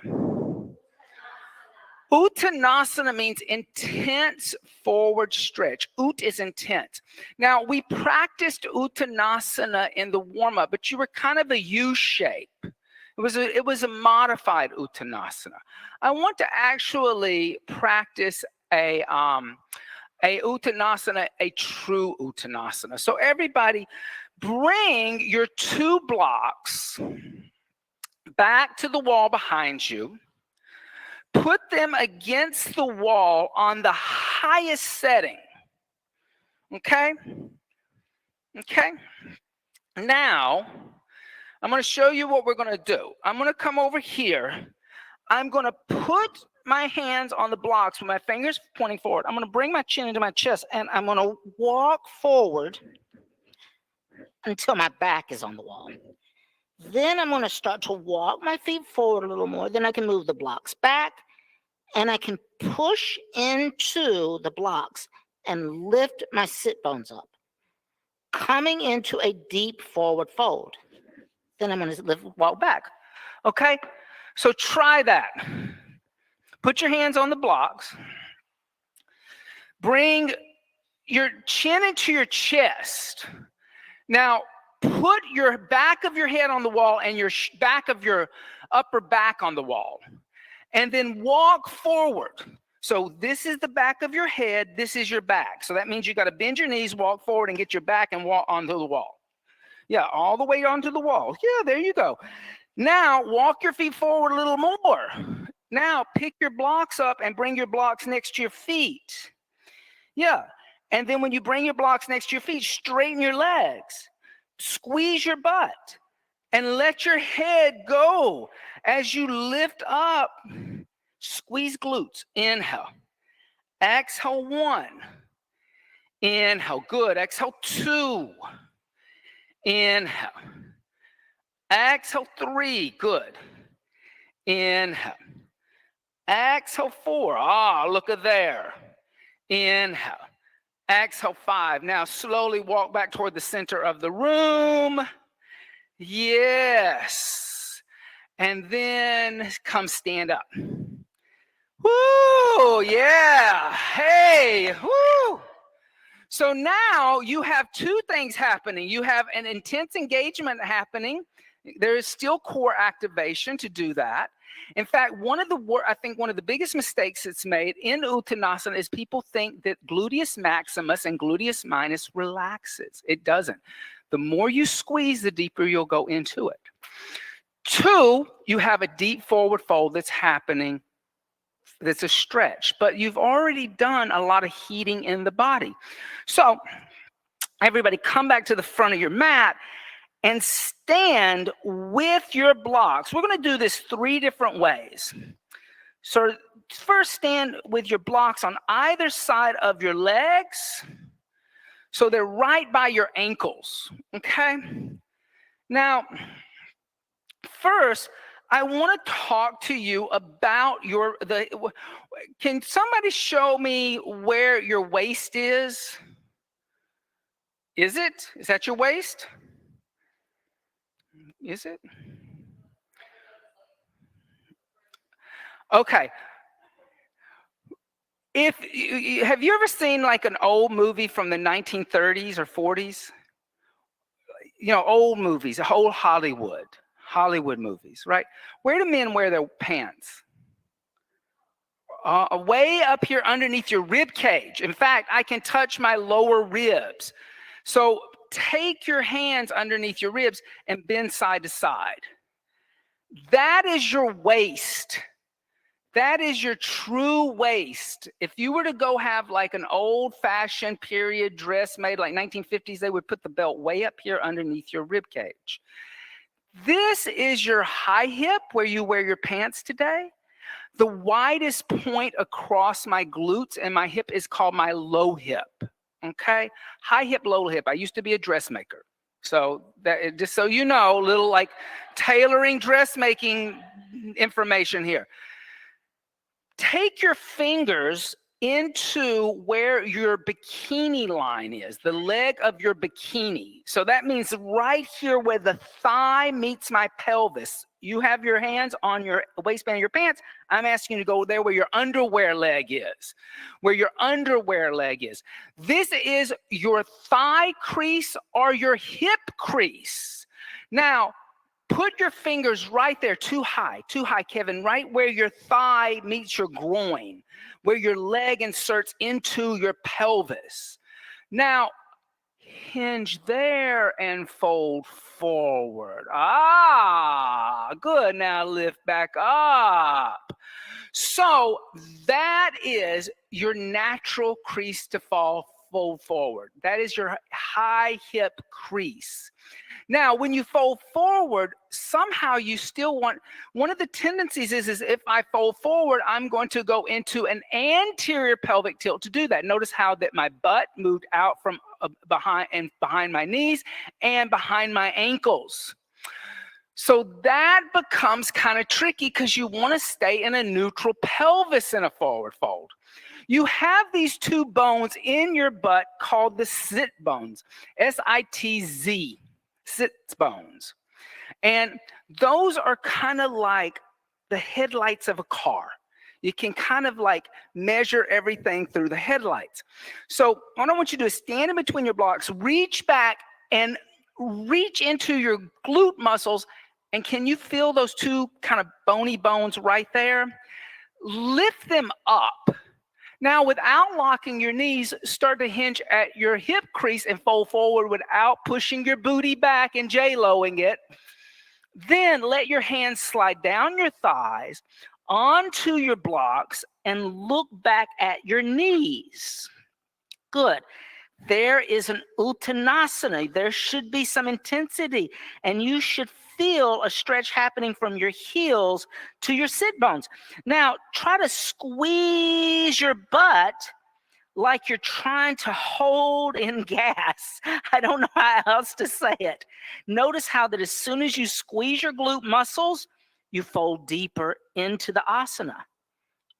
Uttanasana means intense forward stretch. Ut is intense. Now, we practiced Uttanasana in the warm-up, but you were kind of a U shape. It was a modified Uttanasana. I want to actually practice a Uttanasana, a true Uttanasana. So everybody, bring your 2 blocks back to the wall behind you. Put them against the wall on the highest setting. Okay? Okay? Now, I'm going to show you what we're going to do. I'm going to come over here. I'm going to put my hands on the blocks with my fingers pointing forward. I'm going to bring my chin into my chest, and I'm going to walk forward until my back is on the wall. Then I'm going to start to walk my feet forward a little more. Then I can move the blocks back, and I can push into the blocks and lift my sit bones up. coming into a deep forward fold. Then I'm going to walk back. Okay? So try that. Put your hands on the blocks. Bring your chin into your chest. Now, put your back of your head on the wall and your back of your upper back on the wall. And then walk forward. So this is the back of your head. This is your back. So that means you got to bend your knees, walk forward, and get your back and walk onto the wall. Yeah, all the way onto the wall. Yeah, there you go. Now, walk your feet forward a little more. Now, pick your blocks up and bring your blocks next to your feet. Yeah. And then when you bring your blocks next to your feet, straighten your legs. Squeeze your butt. And let your head go as you lift up. Squeeze glutes. Inhale. Exhale 1. Inhale. Good. Exhale 2. Inhale. Exhale 3. Good. Inhale. Exhale 4. Look at there. Inhale. Exhale 5. Now slowly walk back toward the center of the room. Yes. And then come stand up. Woo! Yeah. Hey. Woo! So now you have two things happening. You have an intense engagement happening. There is still core activation to do that. In fact, I think one of the biggest mistakes that's made in Uttanasana is people think that gluteus maximus and gluteus minus relaxes. It doesn't. The more you squeeze, the deeper you'll go into it. 2, you have a deep forward fold that's happening. That's a stretch, but you've already done a lot of heating in the body. So everybody come back to the front of your mat and stand with your blocks. We're going to do this 3 different ways. So first, stand with your blocks on either side of your legs. So they're right by your ankles, okay? Now, first, I want to talk to you about can somebody show me where your waist is? Is it? Is that your waist? Is it? Okay. Have you ever seen like an old movie from the 1930s or 40s? You know, old movies, old Hollywood movies, right? Where do men wear their pants? Way up here underneath your rib cage. In fact, I can touch my lower ribs. So take your hands underneath your ribs and bend side to side. That is your waist. That is your true waist. If you were to go have like an old-fashioned period dress made like 1950s, they would put the belt way up here underneath your rib cage. This is your high hip where you wear your pants today. The widest point across my glutes and my hip is called my low hip. Okay? High hip, low hip. I used to be a dressmaker. So that, just so you know, little like tailoring dressmaking information here. Take your fingers into where your bikini line is, the leg of your bikini. So that means right here where the thigh meets my pelvis. You have your hands on your waistband of your pants. I'm asking you to go there where your underwear leg is. Where your underwear leg is. This is your thigh crease or your hip crease. Now, put your fingers right there, too high, Kevin, right where your thigh meets your groin, where your leg inserts into your pelvis. Now, hinge there and fold forward. Good. Now lift back up. So that is your natural crease to fold forward. That is your high hip crease. Now, when you fold forward, somehow you still want, one of the tendencies is if I fold forward, I'm going to go into an anterior pelvic tilt to do that. Notice how that my butt moved out from behind my knees and behind my ankles. So that becomes kind of tricky because you want to stay in a neutral pelvis in a forward fold. You have these two bones in your butt called the sit bones, S-I-T-Z, sit bones. And those are kind of like the headlights of a car. You can kind of like measure everything through the headlights. So what I want you to do is stand in between your blocks, reach back and reach into your glute muscles. And can you feel those two kind of bony bones right there? Lift them up. Now, without locking your knees, start to hinge at your hip crease and fold forward without pushing your booty back and J-Loing it. Then let your hands slide down your thighs onto your blocks and look back at your knees. Good. There is an uttanasana. There should be some intensity, and you should feel a stretch happening from your heels to your sit bones. Now, try to squeeze your butt like you're trying to hold in gas. I don't know how else to say it. Notice how that as soon as you squeeze your glute muscles, you fold deeper into the asana.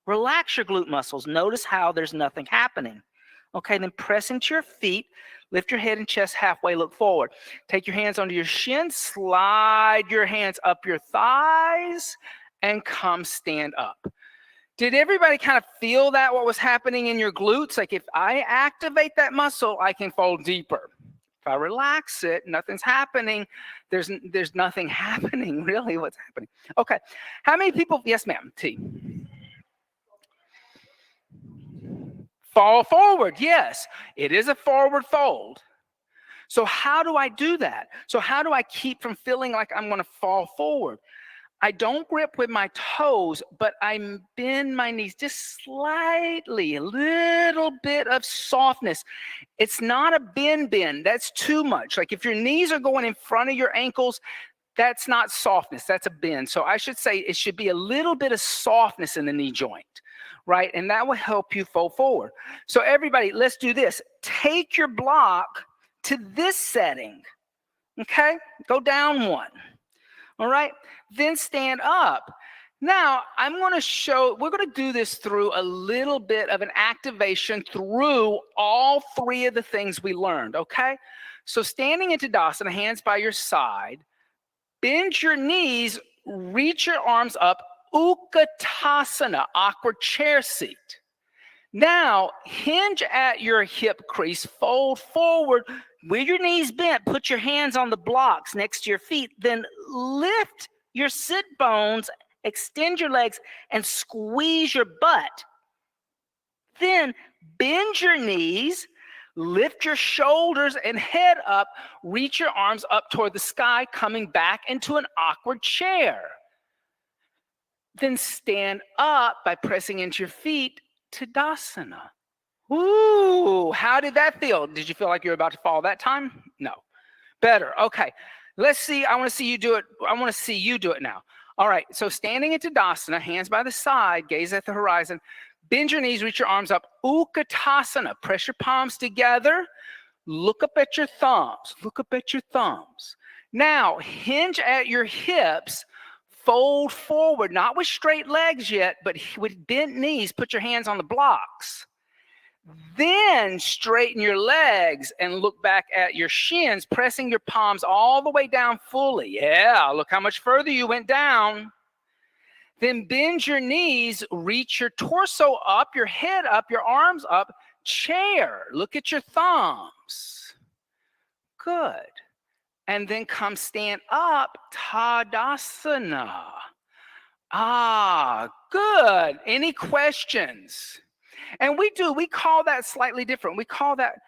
Relax your glute muscles. Notice how there's nothing happening. Okay, then press into your feet. Lift your head and chest halfway, look forward. Take your hands onto your shins, slide your hands up your thighs, and come stand up. Did everybody kind of feel that, what was happening in your glutes? Like if I activate that muscle, I can fold deeper. If I relax it, nothing's happening. There's nothing happening, really, what's happening. Okay, how many people, yes ma'am, T. Fall forward, yes, it is a forward fold. So how do I do that? So how do I keep from feeling like I'm gonna fall forward? I don't grip with my toes, but I bend my knees just slightly, a little bit of softness. It's not a bend, that's too much. Like if your knees are going in front of your ankles, that's not softness, that's a bend. So I should say it should be a little bit of softness in the knee joint, right? And that will help you fold forward. So everybody, let's do this. Take your block to this setting, okay? Go down one, all right? Then stand up. Now, I'm going to show, we're going to do this through a little bit of an activation through all three of the things we learned, okay? So standing into Tadasana, hands by your side, bend your knees, reach your arms up, Utkatasana, awkward chair seat. Now, hinge at your hip crease, fold forward with your knees bent, put your hands on the blocks next to your feet, then lift your sit bones, extend your legs, and squeeze your butt. Then bend your knees, lift your shoulders and head up, reach your arms up toward the sky, coming back into an awkward chair. Then stand up by pressing into your feet, Tadasana. Ooh, how did that feel? Did you feel like you were about to fall that time? No. Better. Okay. Let's see. I want to see you do it. I want to see you do it now. All right. So standing in Tadasana, hands by the side, gaze at the horizon, bend your knees, reach your arms up. Utkatasana. Press your palms together. Look up at your thumbs. Look up at your thumbs. Now, hinge at your hips. Fold forward, not with straight legs yet, but with bent knees. Put your hands on the blocks. Then straighten your legs and look back at your shins, pressing your palms all the way down fully. Yeah, look how much further you went down. Then bend your knees, reach your torso up, your head up, your arms up, chair. Look at your thumbs. Good. And then come stand up, Tadasana. Ah, good. Any questions? And we call that slightly different. We call that,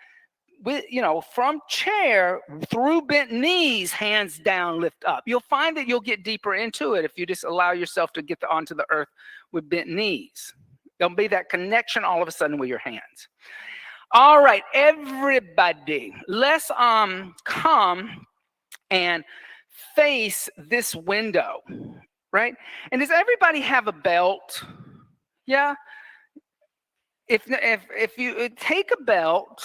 from chair through bent knees, hands down, lift up. You'll find that you'll get deeper into it if you just allow yourself to get onto the earth with bent knees. There'll be that connection all of a sudden with your hands. All right, everybody, let's come and face this window, right? And does everybody have a belt? Yeah. If you take a belt,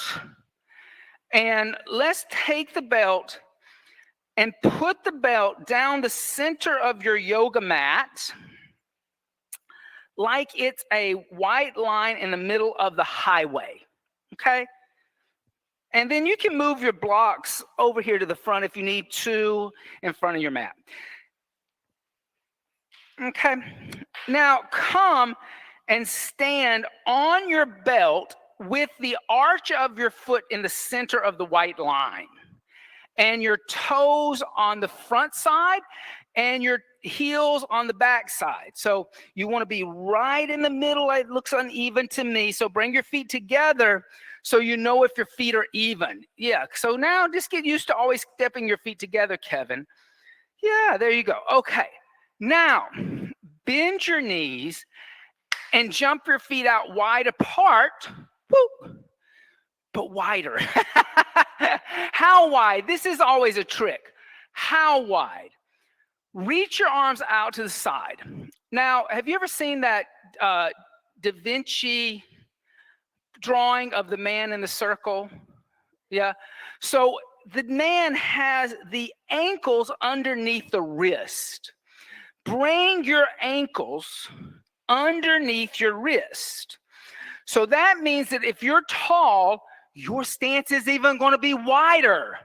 and let's take the belt and put the belt down the center of your yoga mat. like it's a white line in the middle of the highway, okay? And then you can move your blocks over here to the front if you need to in front of your mat. Okay, now come and stand on your belt with the arch of your foot in the center of the white line, and your toes on the front side and your heels on the back side. So you want to be right in the middle. It looks uneven to me. So bring your feet together so you know if your feet are even. Yeah, so now just get used to always stepping your feet together, Kevin. Yeah, there you go. Okay, now bend your knees and jump your feet out wide apart. Woo, but wider. How wide? This is always a trick. How wide? Reach your arms out to the side. Now, have you ever seen that Da Vinci drawing of the man in the circle? Yeah. So the man has the ankles underneath the wrist. Bring your ankles underneath your wrist. So that means that if you're tall, your stance is even going to be wider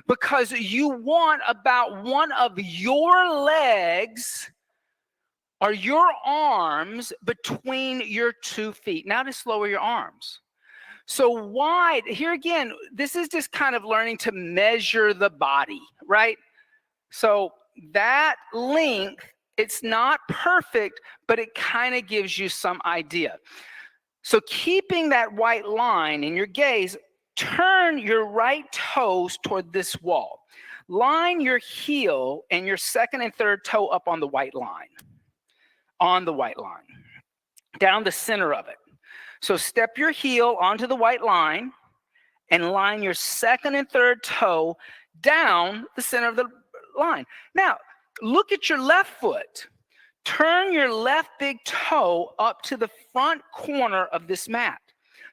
because you want about one of your legs or your arms between your 2 feet. Now just lower your arms. So wide, here again, this is just kind of learning to measure the body, right? So that length, it's not perfect, but it kind of gives you some idea. So keeping that white line in your gaze, turn your right toes toward this wall. Line your heel and your second and third toe up on the white line. On the white line. Down the center of it. So step your heel onto the white line and line your second and third toe down the center of the line. Now, look at your left foot. Turn your left big toe up to the front corner of this mat.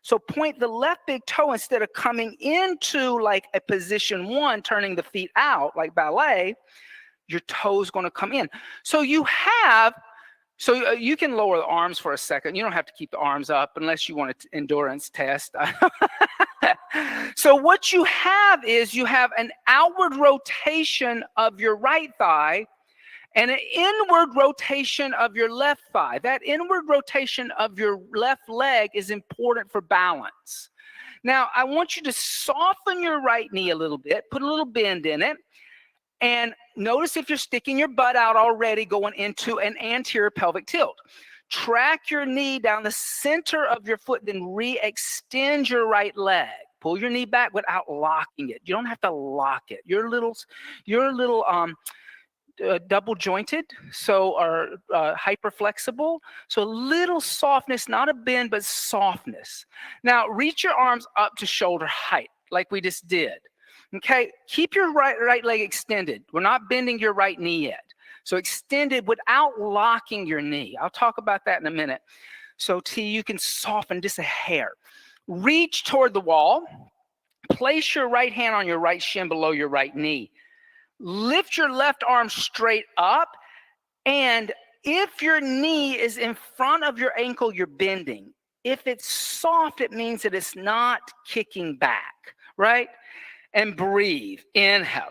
So point the left big toe instead of coming into like a position 1, turning the feet out like ballet, your toe's going to come in. So you can lower the arms for a second. You don't have to keep the arms up unless you want an endurance test. So what you have is you have an outward rotation of your right thigh and an inward rotation of your left thigh. That inward rotation of your left leg is important for balance. Now, I want you to soften your right knee a little bit, put a little bend in it, and notice if you're sticking your butt out already going into an anterior pelvic tilt. Track your knee down the center of your foot, then re-extend your right leg. Pull your knee back without locking it. You don't have to lock it. You're a little double jointed, so are hyper flexible. So a little softness, not a bend, but softness. Now reach your arms up to shoulder height, like we just did. Okay, keep your right leg extended. We're not bending your right knee yet. So extended without locking your knee. I'll talk about that in a minute. So T, you can soften just a hair. Reach toward the wall. Place your right hand on your right shin below your right knee. Lift your left arm straight up. And if your knee is in front of your ankle, you're bending. If it's soft, it means that it's not kicking back, right? And breathe. Inhale.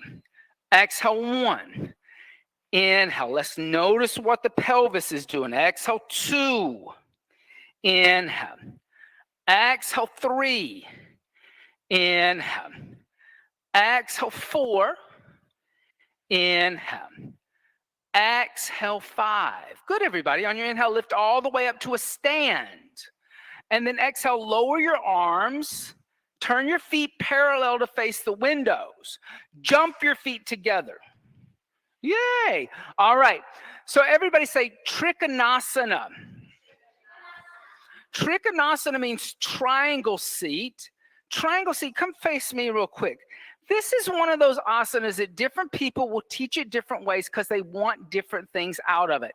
Exhale, 1. Inhale. Let's notice what the pelvis is doing. Exhale, 2. Inhale. Exhale, 3. Inhale. Exhale, 4. Inhale. Exhale, 5. Good, everybody. On your inhale, lift all the way up to a stand. And then exhale, lower your arms. Turn your feet parallel to face the windows. Jump your feet together. Yay. All right. So everybody say Trikonasana. Trikonasana means triangle seat. Triangle seat. Come face me real quick. This is one of those asanas that different people will teach it different ways because they want different things out of it.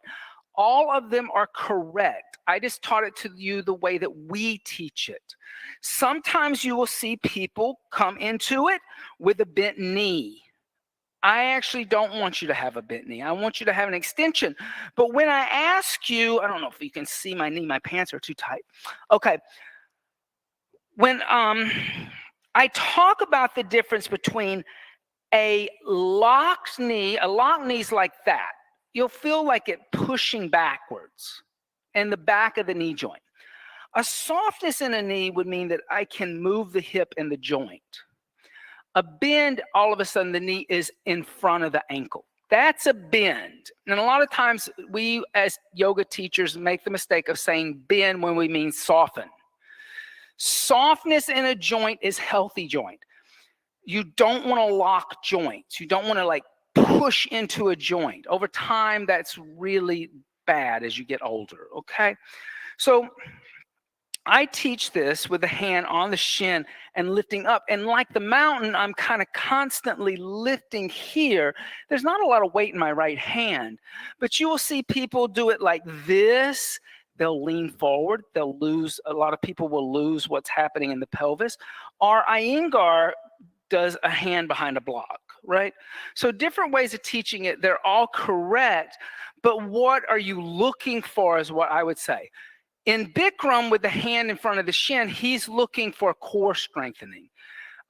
All of them are correct. I just taught it to you the way that we teach it. Sometimes you will see people come into it with a bent knee. I actually don't want you to have a bent knee. I want you to have an extension. But when I ask you, I don't know if you can see my knee, my pants are too tight. Okay. When I talk about the difference between a locked knee is like that. You'll feel like it pushing backwards in the back of the knee joint. A softness in a knee would mean that I can move the hip and the joint. A bend, all of a sudden, the knee is in front of the ankle. That's a bend. And a lot of times we as yoga teachers make the mistake of saying bend when we mean soften. Softness in a joint is healthy joint. You don't want to lock joints. You don't want to like push into a joint. Over time, that's really bad as you get older, okay? So I teach this with the hand on the shin and lifting up. And like the mountain, I'm kind of constantly lifting here. There's not a lot of weight in my right hand, but you will see people do it like this. They'll lean forward. They'll lose, a lot of people will lose what's happening in the pelvis. Our Iyengar does a hand behind a block, right? So different ways of teaching it, they're all correct, but what are you looking for is what I would say. In Bikram, with the hand in front of the shin, he's looking for core strengthening.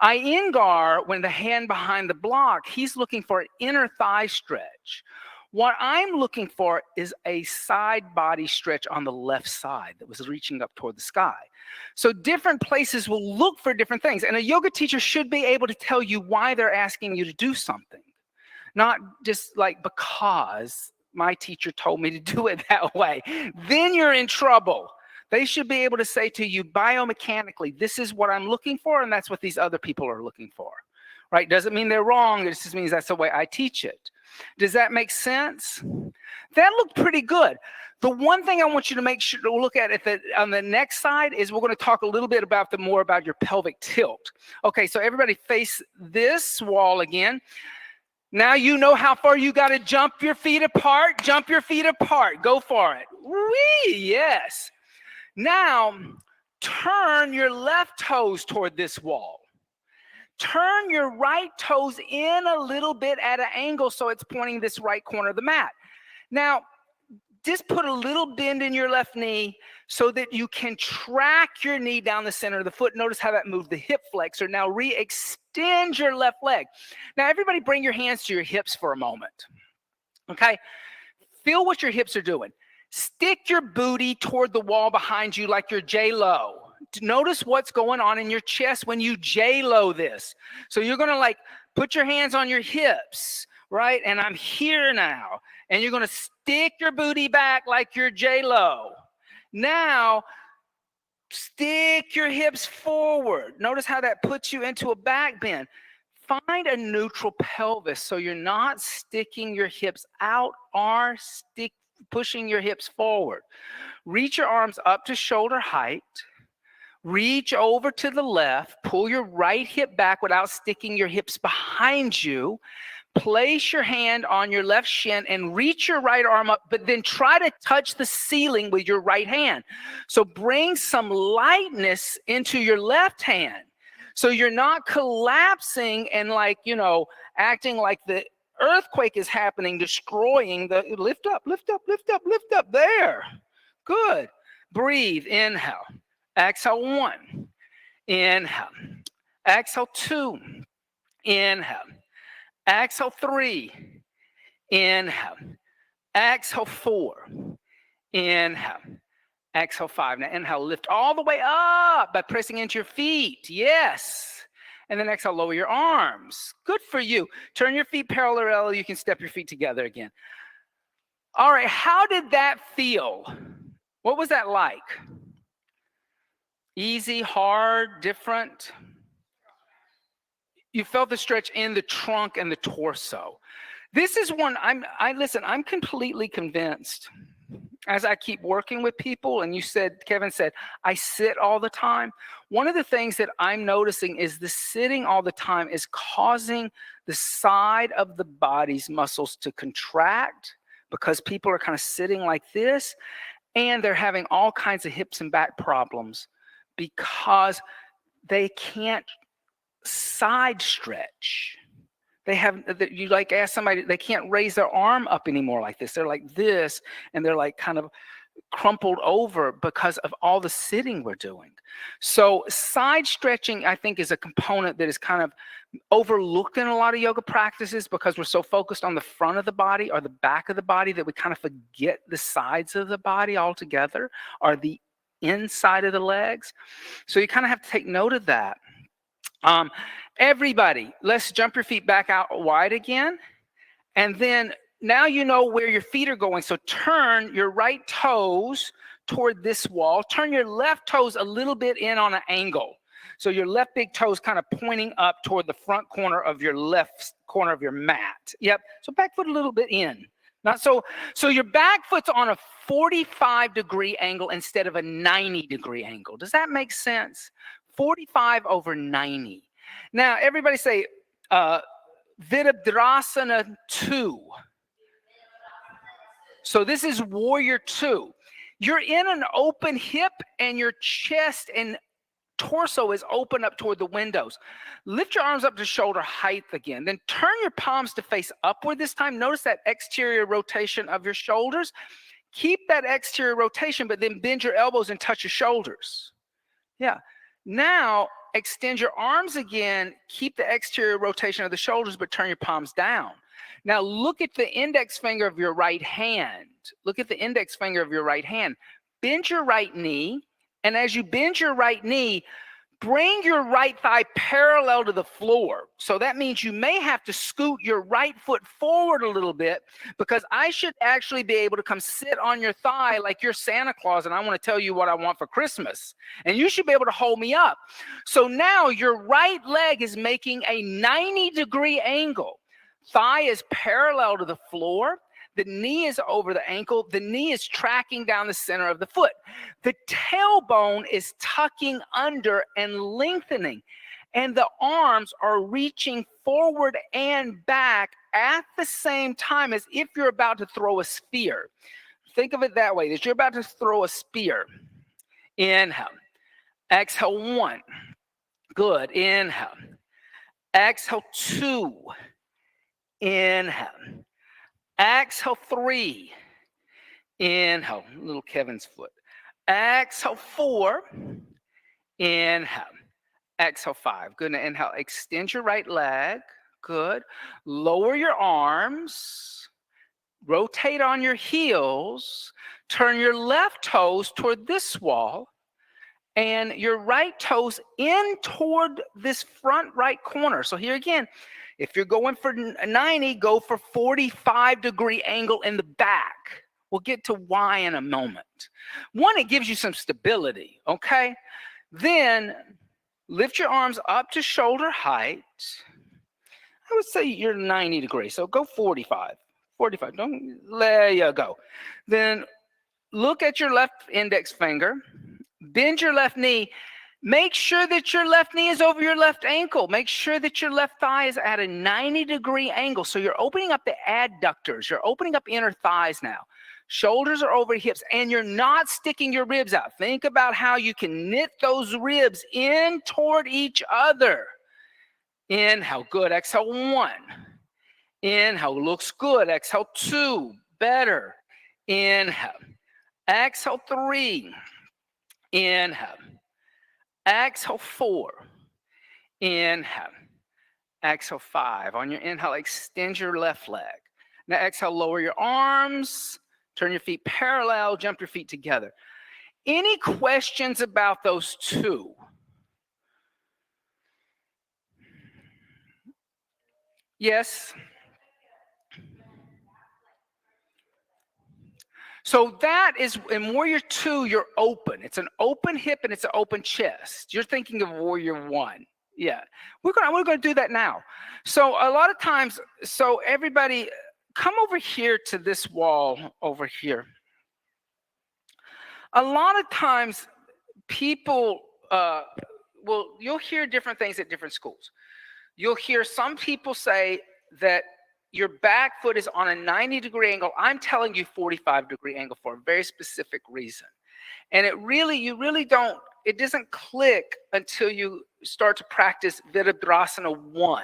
Iyengar, when the hand behind the block, he's looking for an inner thigh stretch. What I'm looking for is a side body stretch on the left side that was reaching up toward the sky. So different places will look for different things. And a yoga teacher should be able to tell you why they're asking you to do something. Not just like because my teacher told me to do it that way. Then you're in trouble. They should be able to say to you biomechanically, this is what I'm looking for, and that's what these other people are looking for. Right? Doesn't mean they're wrong. It just means that's the way I teach it. Does that make sense? That looked pretty good. The one thing I want you to make sure to look at on the next side is we're going to talk a little bit about more about your pelvic tilt. Okay, so everybody face this wall again. Now you know how far you got to jump your feet apart. Jump your feet apart. Go for it. Whee, yes. Now, turn your left toes toward this wall. Turn your right toes in a little bit at an angle so it's pointing this right corner of the mat. Now, just put a little bend in your left knee so that you can track your knee down the center of the foot. Notice how that moved the hip flexor. Now re-extend your left leg. Now everybody bring your hands to your hips for a moment. Okay? Feel what your hips are doing. Stick your booty toward the wall behind you like you're J-Lo. Notice what's going on in your chest when you J-Lo this. So you're going to like put your hands on your hips, right? And I'm here now. And you're going to stick your booty back like you're J-Lo. Now, stick your hips forward. Notice how that puts you into a back bend. Find a neutral pelvis so you're not sticking your hips out or pushing your hips forward. Reach your arms up to shoulder height. Reach over to the left. Pull your right hip back without sticking your hips behind you. Place your hand on your left shin and reach your right arm up, but then try to touch the ceiling with your right hand. So bring some lightness into your left hand. So you're not collapsing and like, acting like the earthquake is happening, destroying the lift up, lift up, lift up, lift up. There. Good. Breathe. Inhale. Exhale 1. Inhale. Exhale 2. Inhale. Exhale 3. Inhale. Exhale 4. Inhale. Exhale 5. Now inhale, lift all the way up by pressing into your feet. Yes. And then exhale, lower your arms. Good for you. Turn your feet parallel. You can step your feet together again. All right. How did that feel? What was that like? Easy, hard, different? You felt the stretch in the trunk and the torso. This is one I'm completely convinced as I keep working with people, and Kevin said, I sit all the time. One of the things that I'm noticing is the sitting all the time is causing the side of the body's muscles to contract because people are kind of sitting like this, and they're having all kinds of hips and back problems because they can't side stretch. You like ask somebody, they can't raise their arm up anymore like this. They're like this, and they're like kind of crumpled over because of all the sitting we're doing. So side stretching, I think, is a component that is kind of overlooked in a lot of yoga practices because we're so focused on the front of the body or the back of the body that we kind of forget the sides of the body altogether, or the inside of the legs. So you kind of have to take note of that. Everybody, let's jump your feet back out wide again. And then now you know where your feet are going. So turn your right toes toward this wall. Turn your left toes a little bit in on an angle. So your left big toe is kind of pointing up toward the front corner of your left corner of your mat. Yep. So back foot a little bit in. Not so your back foot's on a 45-degree angle instead of a 90-degree angle. Does that make sense? 45 over 90. Now, everybody say Virabhadrasana 2. So this is warrior 2. You're in an open hip and your chest and torso is open up toward the windows. Lift your arms up to shoulder height again. Then turn your palms to face upward this time. Notice that exterior rotation of your shoulders. Keep that exterior rotation, but then bend your elbows and touch your shoulders. Yeah. Now, extend your arms again. Keep the exterior rotation of the shoulders, but turn your palms down. Now, look at the index finger of your right hand. Look at the index finger of your right hand. Bend your right knee. And as you bend your right knee, bring your right thigh parallel to the floor. So that means you may have to scoot your right foot forward a little bit, because I should actually be able to come sit on your thigh like you're Santa Claus and I want to tell you what I want for Christmas. And you should be able to hold me up. So now your right leg is making a 90-degree angle. Thigh is parallel to the floor. The knee is over the ankle. The knee is tracking down the center of the foot. The tailbone is tucking under and lengthening. And the arms are reaching forward and back at the same time, as if you're about to throw a spear. Think of it that way, that you're about to throw a spear. Inhale. Exhale, 1. Good. Inhale. Exhale, 2. Inhale. Exhale, 3. Inhale, little Kevin's foot. Exhale, 4. Inhale. Exhale, 5. Good. Now inhale, extend your right leg. Good. Lower your arms. Rotate on your heels. Turn your left toes toward this wall. And your right toes in toward this front right corner. So here again, if you're going for 90, go for 45-degree angle in the back. We'll get to why in a moment. 1, it gives you some stability, okay? Then lift your arms up to shoulder height. I would say you're 90 degrees, so go 45. 45, there you go. Then look at your left index finger. Bend your left knee. Make sure that your left knee is over your left ankle. Make sure that your left thigh is at a 90-degree angle. So you're opening up the adductors. You're opening up inner thighs now. Shoulders are over hips, and you're not sticking your ribs out. Think about how you can knit those ribs in toward each other. Inhale, good. Exhale, 1. Inhale, looks good. Exhale, 2, better. Inhale. Exhale, 3. Inhale. Exhale, 4. Inhale. Exhale, 5. On your inhale, extend your left leg. Now exhale, lower your arms. Turn your feet parallel. Jump your feet together. Any questions about those 2? Yes? So that is, in Warrior 2, you're open. It's an open hip and it's an open chest. You're thinking of Warrior 1. Yeah. We're going to do that now. So a lot of times, so everybody, come over here to this wall over here. A lot of times, people, you'll hear different things at different schools. You'll hear some people say that your back foot is on a 90-degree angle. I'm telling you 45-degree angle for a very specific reason. And it doesn't click until you start to practice Virabhadrasana 1.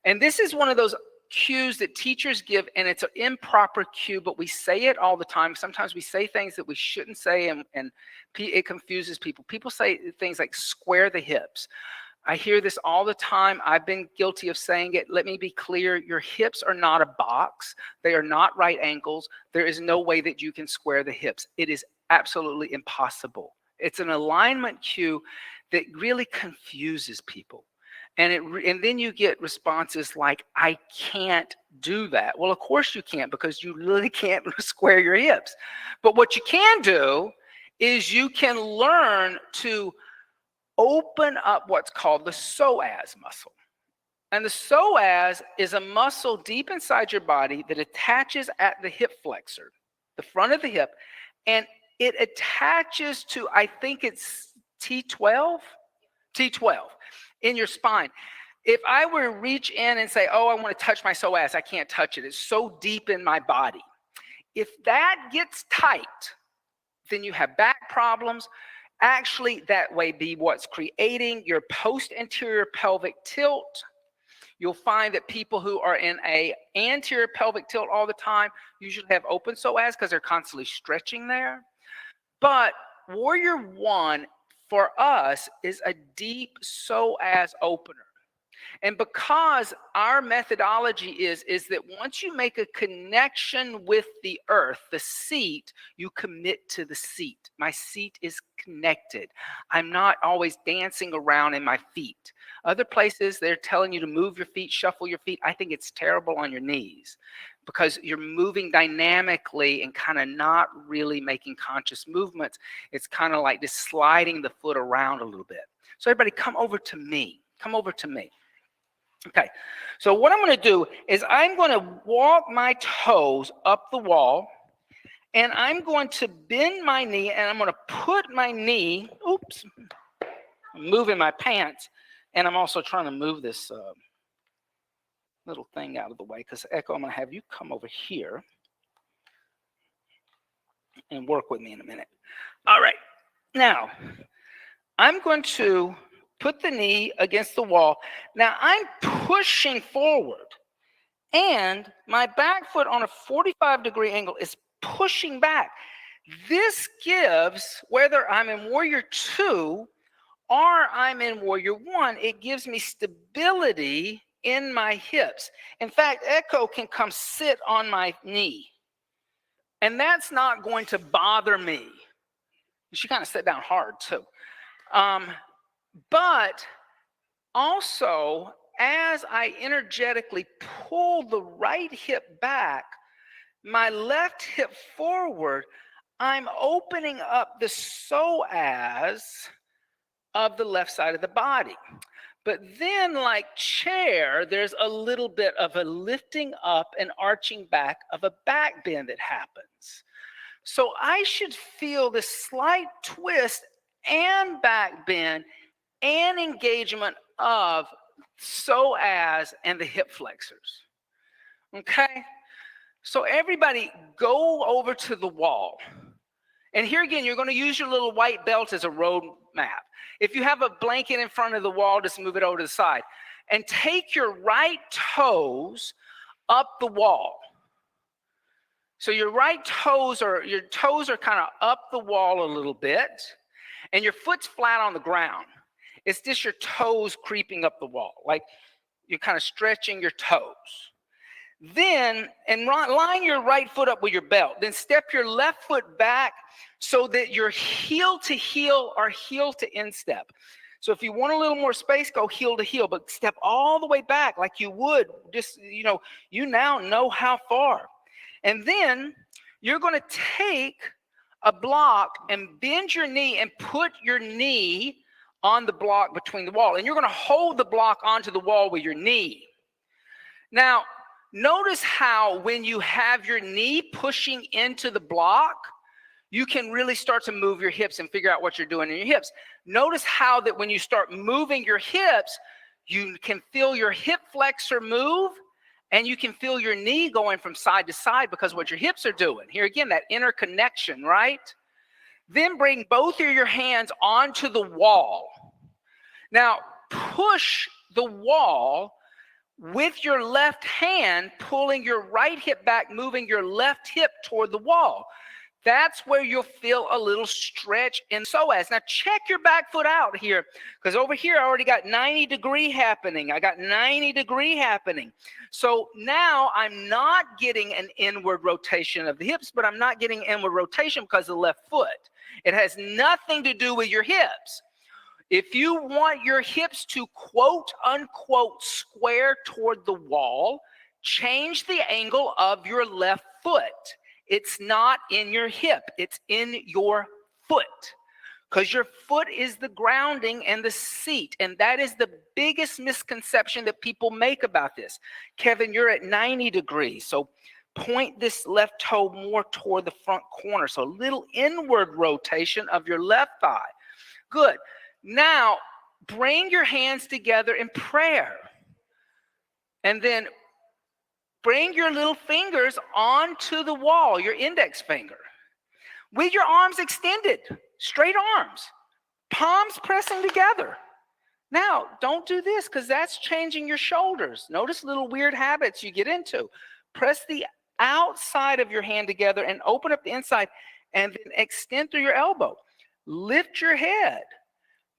And this is one of those cues that teachers give, and it's an improper cue, but we say it all the time. Sometimes we say things that we shouldn't say, and it confuses people. People say things like square the hips. I hear this all the time. I've been guilty of saying it. Let me be clear. Your hips are not a box. They are not right angles. There is no way that you can square the hips. It is absolutely impossible. It's an alignment cue that really confuses people. And then you get responses like, I can't do that. Well, of course you can't, because you really can't square your hips. But what you can do is you can learn to open up what's called the psoas muscle. And the psoas is a muscle deep inside your body that attaches at the hip flexor, the front of the hip, and it attaches to, I think it's T12 in your spine. If I were to reach in and say, oh, I want to touch my psoas, I can't touch it. It's so deep in my body. If that gets tight, then you have back problems. Actually, that may be what's creating your post-anterior pelvic tilt. You'll find that people who are in a anterior pelvic tilt all the time usually have open psoas because they're constantly stretching there. But Warrior One for us is a deep psoas opener. And because our methodology is that once you make a connection with the earth, the seat, you commit to the seat. My seat is connected. I'm not always dancing around in my feet. Other places, they're telling you to move your feet, shuffle your feet. I think it's terrible on your knees because you're moving dynamically and kind of not really making conscious movements. It's kind of like just sliding the foot around a little bit. So everybody come over to me. Come over to me. Okay, so what I'm going to do is I'm going to walk my toes up the wall, and I'm going to bend my knee, and I'm going to put my knee, oops, I'm moving my pants, and I'm also trying to move this little thing out of the way, because Echo, I'm going to have you come over here and work with me in a minute. All right, now I'm going to put the knee against the wall. Now I'm pushing forward, and my back foot on a 45-degree angle is pushing back. This gives, whether I'm in Warrior 2 or I'm in Warrior 1, it gives me stability in my hips. In fact, Echo can come sit on my knee, and that's not going to bother me. She kind of sit down hard too. But also, as I energetically pull the right hip back, my left hip forward, I'm opening up the psoas of the left side of the body. But then, like chair, there's a little bit of a lifting up and arching back of a back bend that happens. So I should feel this slight twist and back bend and engagement of psoas and the hip flexors. Okay? So everybody go over to the wall. And here again, you're going to use your little white belt as a road map. If you have a blanket in front of the wall, just move it over to the side. And take your right toes up the wall. So your toes are kind of up the wall a little bit, and your foot's flat on the ground. It's just your toes creeping up the wall, like you're kind of stretching your toes. Then, and line your right foot up with your belt. Then step your left foot back so that you're heel to heel or heel to instep. So if you want a little more space, go heel to heel, but step all the way back like you would. Just, you now know how far. And then you're going to take a block and bend your knee and put your knee on the block between the wall. And you're going to hold the block onto the wall with your knee. Now, notice how when you have your knee pushing into the block, you can really start to move your hips and figure out what you're doing in your hips. Notice how that when you start moving your hips, you can feel your hip flexor move, and you can feel your knee going from side to side because what your hips are doing. Here again, that interconnection, right? Then bring both of your hands onto the wall. Now, push the wall with your left hand, pulling your right hip back, moving your left hip toward the wall. That's where you'll feel a little stretch in psoas. Now check your back foot out here, because over here I already got 90-degree happening. I got 90-degree happening. So now I'm not getting an inward rotation of the hips, but I'm not getting inward rotation because of the left foot. It has nothing to do with your hips. If you want your hips to quote unquote square toward the wall, change the angle of your left foot. It's not in your hip, it's in your foot. Because your foot is the grounding and the seat. And that is the biggest misconception that people make about this. Kevin, you're at 90 degrees. So point this left toe more toward the front corner. So a little inward rotation of your left thigh. Good. Now, bring your hands together in prayer. And then bring your little fingers onto the wall, your index finger, with your arms extended, straight arms, palms pressing together. Now, don't do this because that's changing your shoulders. Notice little weird habits you get into. Press the outside of your hand together and open up the inside, and then extend through your elbow. Lift your head.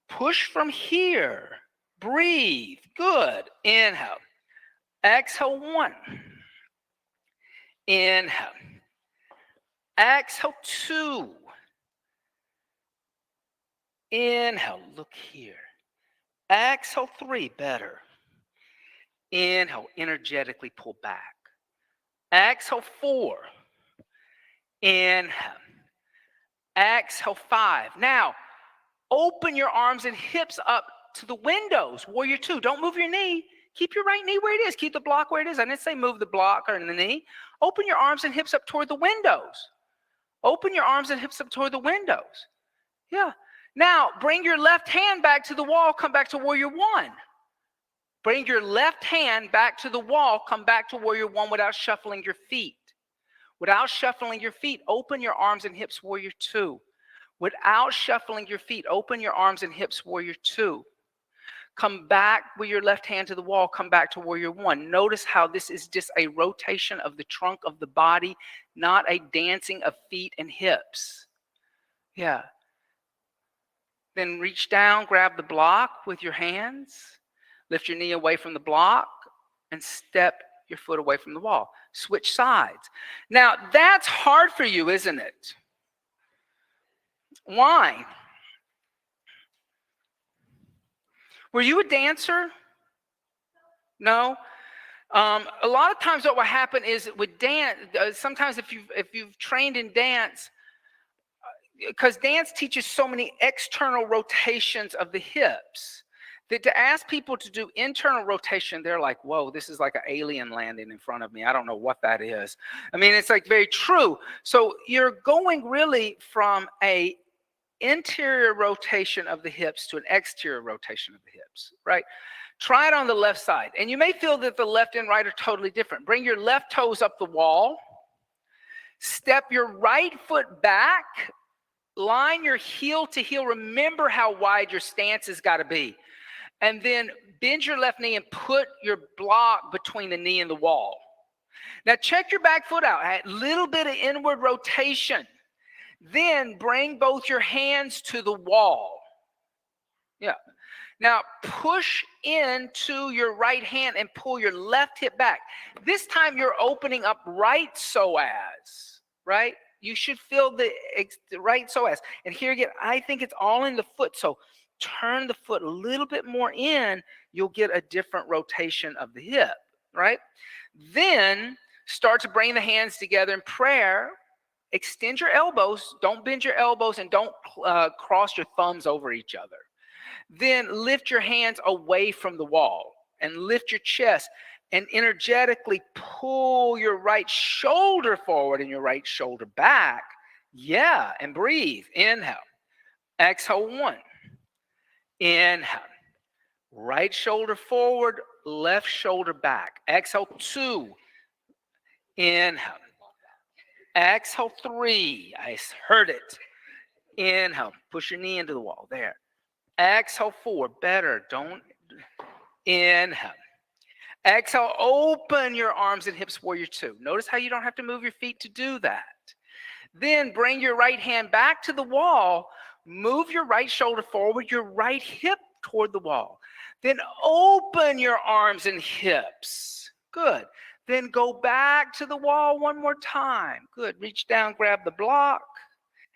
Push from here. Breathe. Good. Inhale. Exhale, 1. Inhale. Exhale, 2. Inhale. Look here. Exhale, 3. Better. Inhale. Energetically pull back. Exhale, 4. Inhale. Exhale, 5. Now, open your arms and hips up to the windows. Warrior 2. Don't move your knee. Keep your right knee where it is. Keep the block where it is. I didn't say move the block or the knee. Open your arms and hips up toward the windows. Open your arms and hips up toward the windows. Yeah. Now, bring your left hand back to the wall. Come back to warrior 1. Bring your left hand back to the wall. Come back to warrior 1 without shuffling your feet. Without shuffling your feet, open your arms and hips, warrior 2. Without shuffling your feet, open your arms and hips, warrior 2. Come back with your left hand to the wall. Come back to warrior 1. Notice how this is just a rotation of the trunk of the body, not a dancing of feet and hips. Yeah. Then reach down, grab the block with your hands. Lift your knee away from the block and step your foot away from the wall. Switch sides. Now, that's hard for you, isn't it? Why? Were you a dancer? No? A lot of times what will happen is with dance, sometimes if you've trained in dance, because dance teaches so many external rotations of the hips, that to ask people to do internal rotation, they're like, whoa, this is like an alien landing in front of me. I don't know what that is. I mean, it's like very true. So you're going really from a interior rotation of the hips to an exterior rotation of the hips, right? Try it on the left side. And you may feel that the left and right are totally different. Bring your left toes up the wall. Step your right foot back. Line your heel to heel. Remember how wide your stance has got to be. And then bend your left knee and put your block between the knee and the wall. Now check your back foot out. A little bit of inward rotation. Then bring both your hands to the wall. Yeah. Now push into your right hand and pull your left hip back. This time you're opening up right psoas, right? You should feel the right psoas. And here again, I think it's all in the foot. So turn the foot a little bit more in, you'll get a different rotation of the hip, right? Then start to bring the hands together in prayer. Extend your elbows. Don't bend your elbows and don't cross your thumbs over each other. Then lift your hands away from the wall and lift your chest and energetically pull your right shoulder forward and your right shoulder back. Yeah, and breathe. Inhale. Exhale, 1. Inhale. Right shoulder forward, left shoulder back. Exhale, 2. Inhale. Exhale, 3. I heard it. Inhale. Push your knee into the wall. There. Exhale, 4. Better. Don't. Inhale. Exhale, open your arms and hips, warrior two. Notice how you don't have to move your feet to do that. Then bring your right hand back to the wall. Move your right shoulder forward, your right hip toward the wall. Then open your arms and hips. Good. Then go back to the wall one more time. Good. Reach down, grab the block,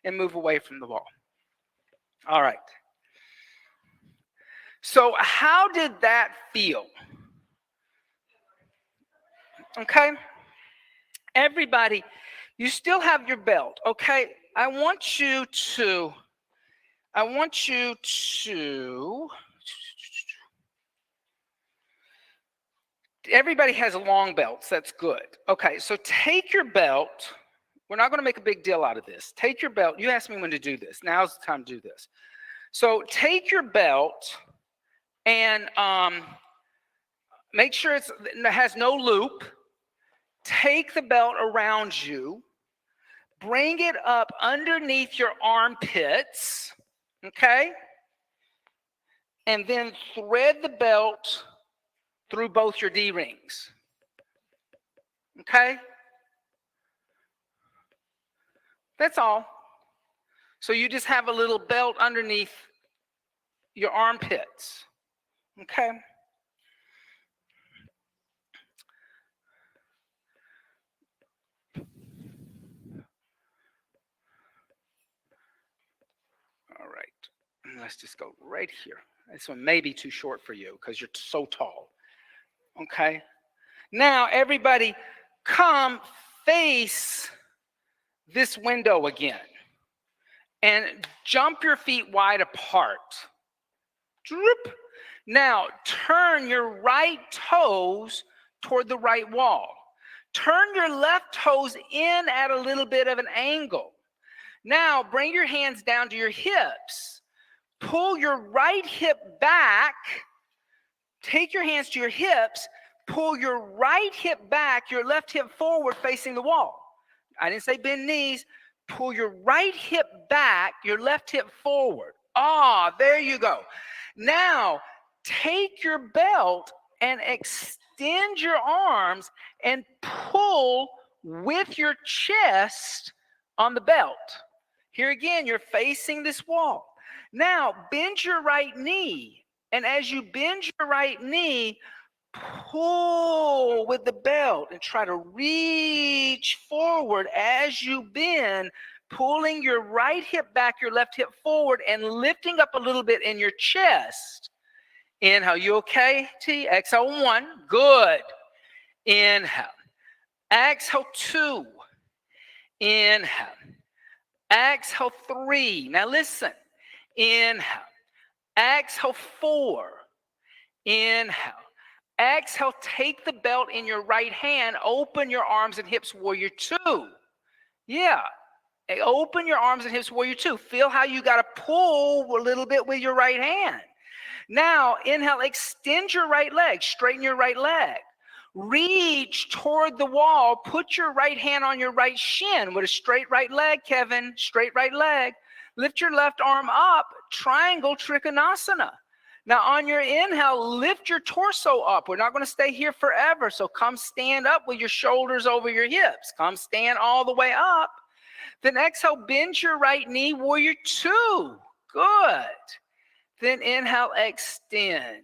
and move away from the wall. All right. So how did that feel? Okay. Everybody, you still have your belt, okay? Everybody has long belts, that's good. Okay, so take your belt. We're not gonna make a big deal out of this. Take your belt. You asked me when to do this. Now's the time to do this. So take your belt and make sure it has no loop. Take the belt around you. Bring it up underneath your armpits, okay? And then thread the belt through both your D-rings, okay? That's all. So you just have a little belt underneath your armpits, okay? All right, let's just go right here. This one may be too short for you because you're so tall, okay? Now, everybody, come face this window again and jump your feet wide apart. Droop. Now, turn your right toes toward the right wall. Turn your left toes in at a little bit of an angle. Now, bring your hands down to your hips. Pull your right hip back. Take your hands to your hips. Pull your right hip back, your left hip forward facing the wall. I didn't say bend knees. Pull your right hip back, your left hip forward. Ah, there you go. Now, take your belt and extend your arms and pull with your chest on the belt. Here again, you're facing this wall. Now, bend your right knee. And as you bend your right knee, pull with the belt and try to reach forward as you bend, pulling your right hip back, your left hip forward, and lifting up a little bit in your chest. Inhale. You okay, T? Exhale, 1. Good. Inhale. Exhale, 2. Inhale. Exhale, 3. Now listen. Inhale. Exhale, 4. Inhale. Exhale, take the belt in your right hand. Open your arms and hips, warrior 2. Yeah. Open your arms and hips, warrior 2. Feel how you got to pull a little bit with your right hand. Now, inhale, extend your right leg. Straighten your right leg. Reach toward the wall. Put your right hand on your right shin with a straight right leg, Kevin. Straight right leg. Lift your left arm up. Triangle Trikonasana. Now, on your inhale, lift your torso up. We're not going to stay here forever. So come stand up with your shoulders over your hips. Come stand all the way up. Then exhale, bend your right knee, warrior 2. Good. Then inhale, extend.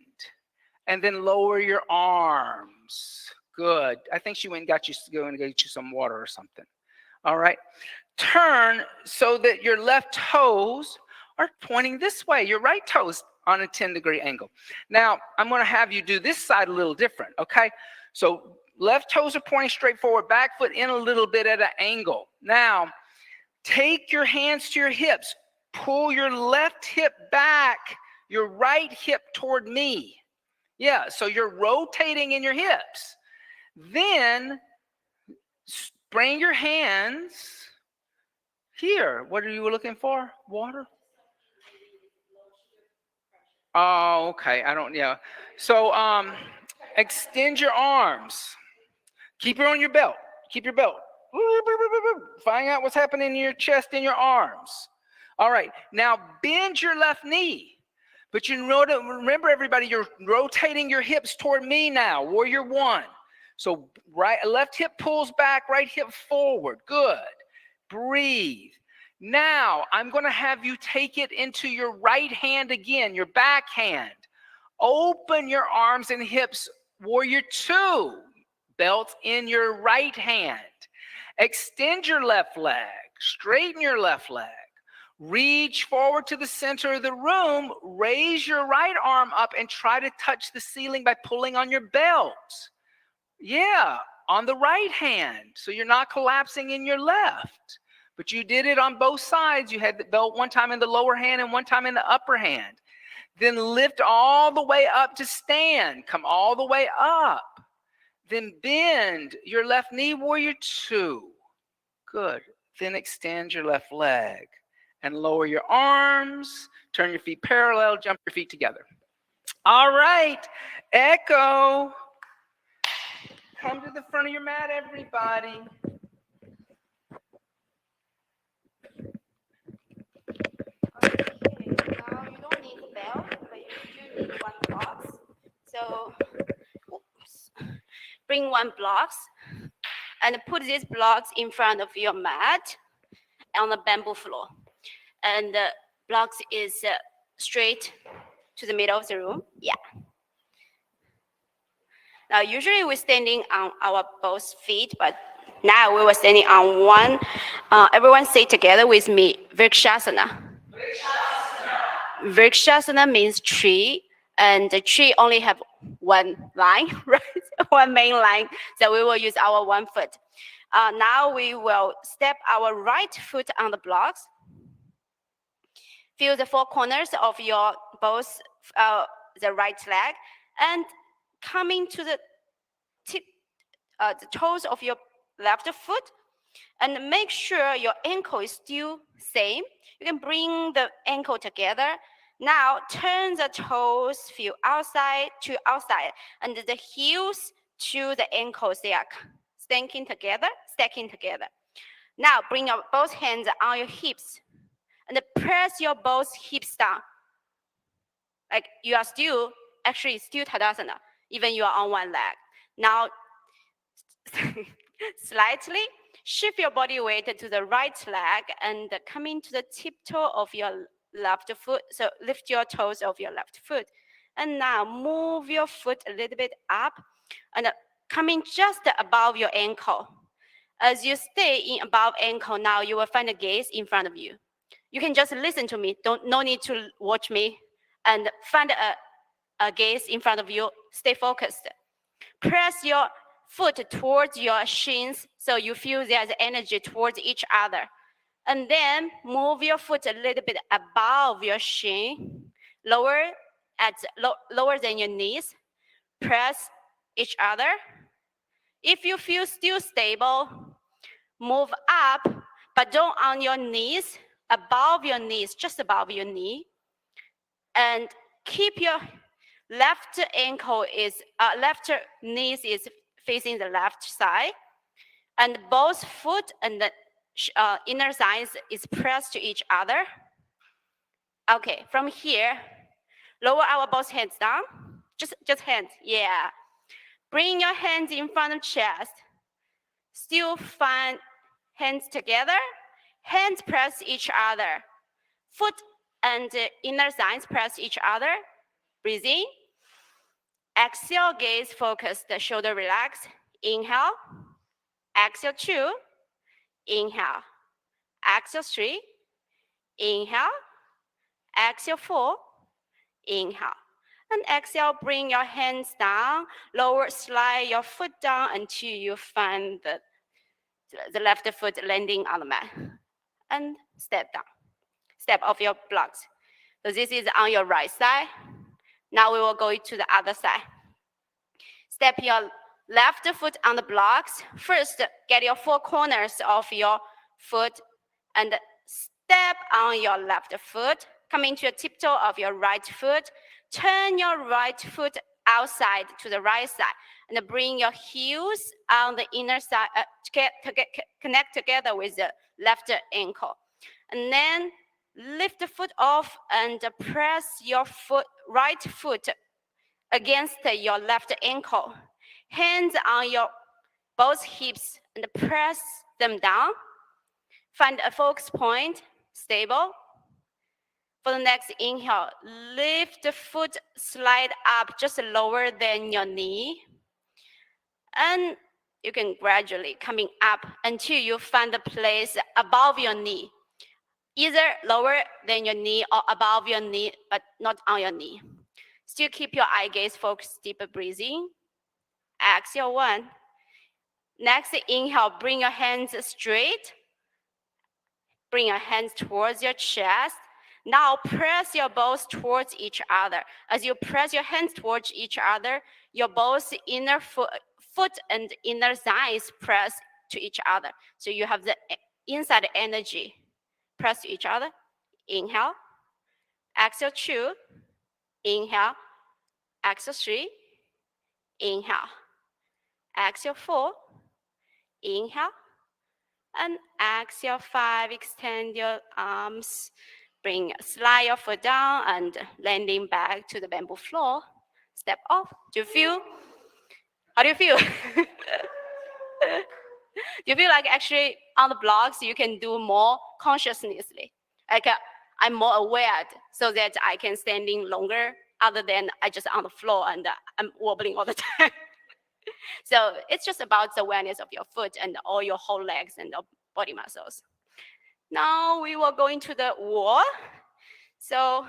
And then lower your arms. Good. I think she went and got you, going to get you some water or something. All right. Turn so that your left toes are pointing this way. Your right toes on a 10-degree angle. Now, I'm going to have you do this side a little different, okay? So left toes are pointing straight forward, back foot in a little bit at an angle. Now, take your hands to your hips. Pull your left hip back, your right hip toward me. Yeah, so you're rotating in your hips. Then bring your hands here. What are you looking for? Water? Oh, okay. Yeah. So extend your arms. Keep it on your belt. Keep your belt. Find out what's happening in your chest and your arms. All right. Now bend your left knee. But you know, remember, everybody, you're rotating your hips toward me now, warrior one. So left hip pulls back, right hip forward. Good. Breathe. Now, I'm going to have you take it into your right hand again, your back hand. Open your arms and hips, warrior two. Belt in your right hand. Extend your left leg. Straighten your left leg. Reach forward to the center of the room. Raise your right arm up and try to touch the ceiling by pulling on your belt. Yeah, on the right hand, so you're not collapsing in your left. But you did it on both sides. You had the belt one time in the lower hand and one time in the upper hand. Then lift all the way up to stand. Come all the way up. Then bend your left knee, warrior two. Good. Then extend your left leg and lower your arms. Turn your feet parallel, jump your feet together. All right, echo. Come to the front of your mat, everybody. Okay, now you don't need the bell, but you still need one blocks. So, oops. Bring one blocks and put these blocks in front of your mat on the bamboo floor. And the blocks is straight to the middle of the room. Yeah. Now, usually we're standing on our both feet, but now we were standing on one. Everyone say together with me, Vrikshasana. Vrikshasana means tree, and the tree only have one line, right? One main line. So we will use our one foot. Now we will step our right foot on the blocks. Feel the four corners of your both the right leg, and coming to the tip, the toes of your left foot, and make sure your ankle is still same. You can bring the ankle together. Now turn the toes, feel outside to outside, and the heels to the ankles. They are stacking together. Now bring your both hands on your hips, and press your both hips down. Like you are still Tadasana, even you are on one leg. Now slightly shift your body weight to the right leg and come into the tiptoe of your left foot. So lift your toes of your left foot. And now move your foot a little bit up and coming just above your ankle. As you stay in above ankle, now you will find a gaze in front of you. You can just listen to me. No need to watch me. And find a gaze in front of you. Stay focused. Press your foot towards your shins so you feel there's energy towards each other. And then move your foot a little bit above your shin, lower than your knees. Press each other. If you feel still stable, move up, but don't on your knees, above your knees, just above your knee. And keep your left knees is facing the left side, and both foot and the inner thighs is pressed to each other. Okay, from here, lower our both hands down. Just hands, yeah. Bring your hands in front of chest. Still find hands together. Hands press each other. Foot and inner thighs press each other. Breathe in. Exhale, gaze focused, shoulder relax. Inhale. Exhale 2. Inhale. Exhale 3. Inhale. Exhale 4. Inhale. And exhale, bring your hands down. Lower, slide your foot down until you find the left foot landing on the mat. And step down. Step off your blocks. So this is on your right side. Now we will go to the other side. Step your left foot on the blocks. First, get your four corners of your foot and step on your left foot. Come into a tiptoe of your right foot. Turn your right foot outside to the right side and bring your heels on the inner side, connect together with the left ankle. And then Lift the foot off and press your right foot against your left ankle. Hands on your both hips and press them down. Find a focus point, stable. For the next inhale, lift the foot, slide up just lower than your knee. And you can gradually coming up until you find a place above your knee. Either lower than your knee or above your knee, but not on your knee. Still keep your eye gaze focused, deeper breathing. Exhale, 1. Next inhale, bring your hands straight. Bring your hands towards your chest. Now press your both towards each other. As you press your hands towards each other, your both inner foot and inner thighs press to each other. So you have the inside energy. Press to each other. Inhale. Exhale, 2. Inhale. Exhale, 3. Inhale. Exhale, 4. Inhale. And exhale, 5. Extend your arms. Slide your foot down and landing back to the bamboo floor. Step off. Do you feel? How do you feel? Do you feel like actually on the blocks you can do more consciously? Like I'm more aware so that I can standing longer other than I just on the floor and I'm wobbling all the time. So it's just about the awareness of your foot and all your whole legs and the body muscles. Now we will go into the wall. So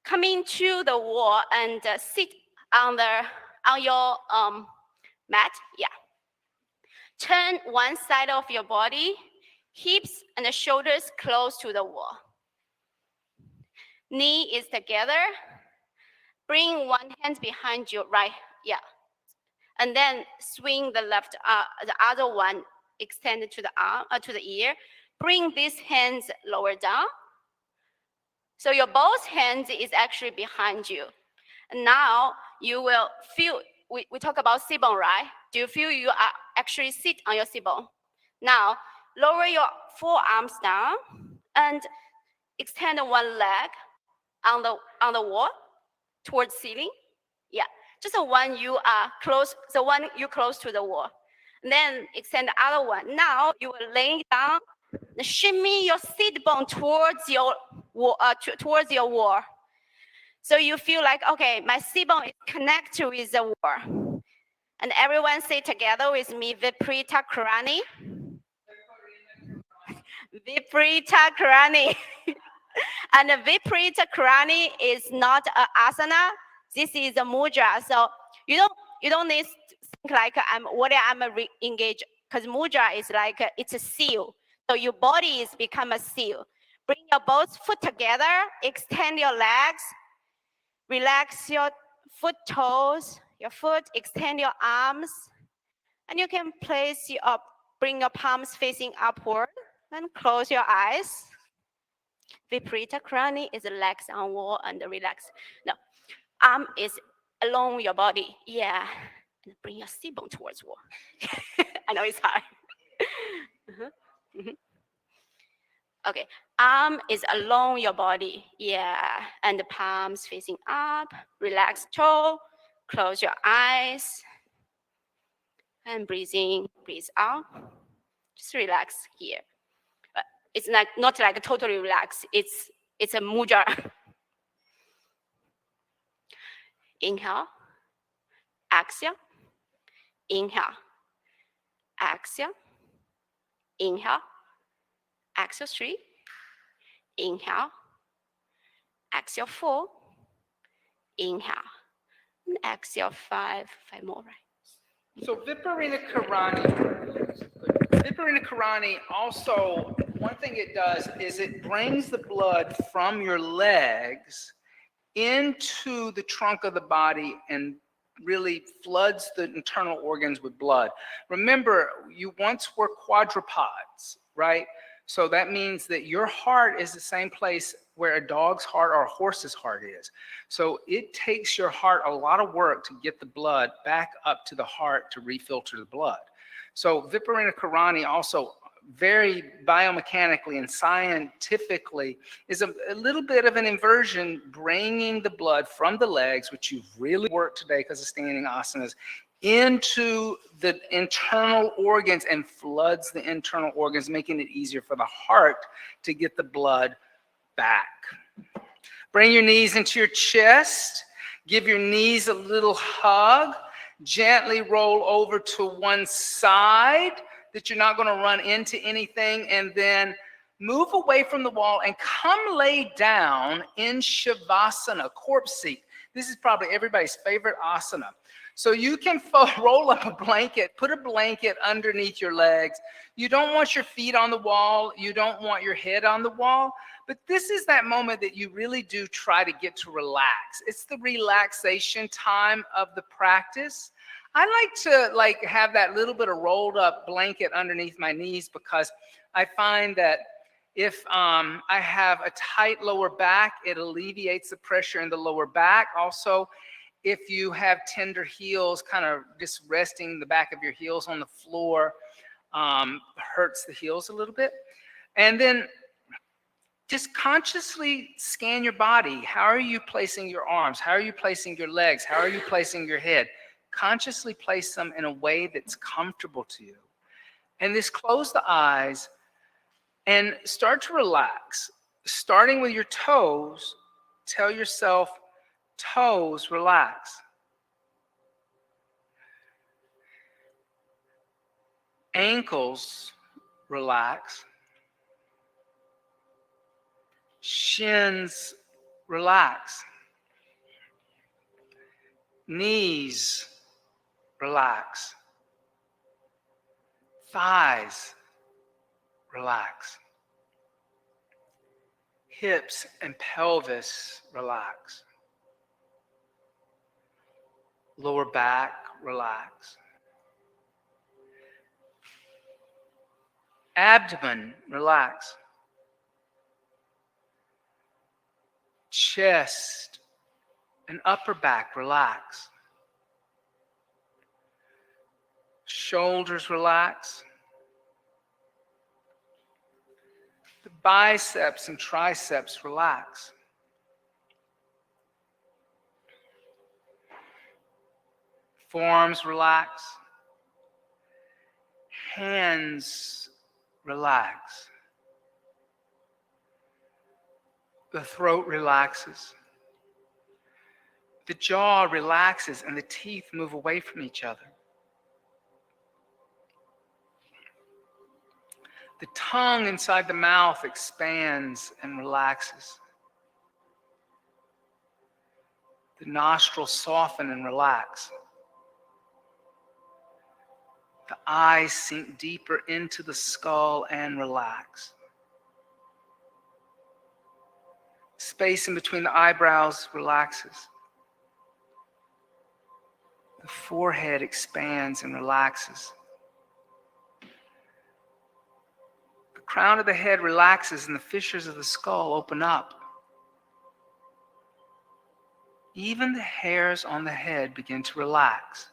coming to the wall and sit on your mat. Yeah. Turn one side of your body, hips and the shoulders close to the wall. Knee is together. Bring one hand behind your right. Yeah. And then swing the other one extended to the arm, to the ear. Bring these hands lower down. So your both hands is actually behind you. And now you will feel, we talk about sit-bone, right? Do you feel you are actually sit on your sit-bone? Now, lower your forearms down and extend one leg on the wall towards ceiling. Yeah, just the one you are close, the one you close to the wall. And then extend the other one. Now you will lay down, shimmy your sit bone towards your wall. So you feel like, okay, my sit bone is connected with the wall. And everyone say together with me, Viparita Karani. Viparita Karani. And the Viparita Karani is not an asana. This is a mudra. So you don't need to think like I'm engaged, because mudra is like it's a seal. So your body is become a seal. Bring your both foot together, extend your legs, relax your foot toes, your foot, extend your arms, and you can bring your palms facing upward and close your eyes. Viparita Karani is legs on wall and relax. No, arm is along your body. Yeah, and bring your sit bone towards wall. I know it's hard. Okay, arm is along your body. Yeah, and the palms facing up. Relax toe. Close your eyes. And breathe in, breathe out. Just relax here. It's not like totally relax. It's a mudra. Inhale. Exhale. Inhale. Exhale. Inhale. Exhale 3. Inhale. Exhale 4. Inhale. And exhale 5. 5 more, right? So Viparita Karani also, one thing it does is it brings the blood from your legs into the trunk of the body and really floods the internal organs with blood. Remember, you once were quadrupeds, right? So that means that your heart is the same place where a dog's heart or a horse's heart is. So it takes your heart a lot of work to get the blood back up to the heart to refilter the blood. So Viparita Karani also very biomechanically and scientifically, is a little bit of an inversion, bringing the blood from the legs, which you've really worked today because of standing asanas, into the internal organs and floods the internal organs, making it easier for the heart to get the blood back. Bring your knees into your chest. Give your knees a little hug. Gently roll over to one side that you're not going to run into anything, and then move away from the wall and come lay down in Shavasana, corpse seat. This is probably everybody's favorite asana. So you can roll up a blanket, put a blanket underneath your legs. You don't want your feet on the wall. You don't want your head on the wall. But this is that moment that you really do try to get to relax. It's the relaxation time of the practice. I like to have that little bit of rolled up blanket underneath my knees, because I find that if I have a tight lower back, it alleviates the pressure in the lower back. Also, if you have tender heels, kind of just resting the back of your heels on the floor hurts the heels a little bit. And then just consciously scan your body. How are you placing your arms? How are you placing your legs? How are you placing your head? Consciously place them in a way that's comfortable to you. And just close the eyes and start to relax. Starting with your toes, tell yourself, toes, relax. Ankles, relax. Shins, relax. Knees, relax. Thighs, relax. Hips and pelvis, relax. Lower back, relax. Abdomen, relax. Chest and upper back, relax. Shoulders, relax. The biceps and triceps, relax. Forearms, relax. Hands, relax. The throat relaxes. The jaw relaxes and the teeth move away from each other. The tongue inside the mouth expands and relaxes. The nostrils soften and relax. The eyes sink deeper into the skull and relax. Space in between the eyebrows relaxes. The forehead expands and relaxes. The crown of the head relaxes and the fissures of the skull open up. Even the hairs on the head begin to relax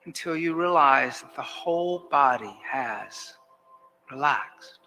until you realize that the whole body has relaxed.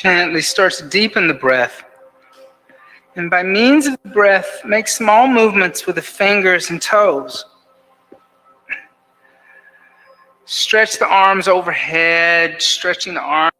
Gently start to deepen the breath. And by means of the breath, make small movements with the fingers and toes. Stretch the arms overhead, stretching the arms.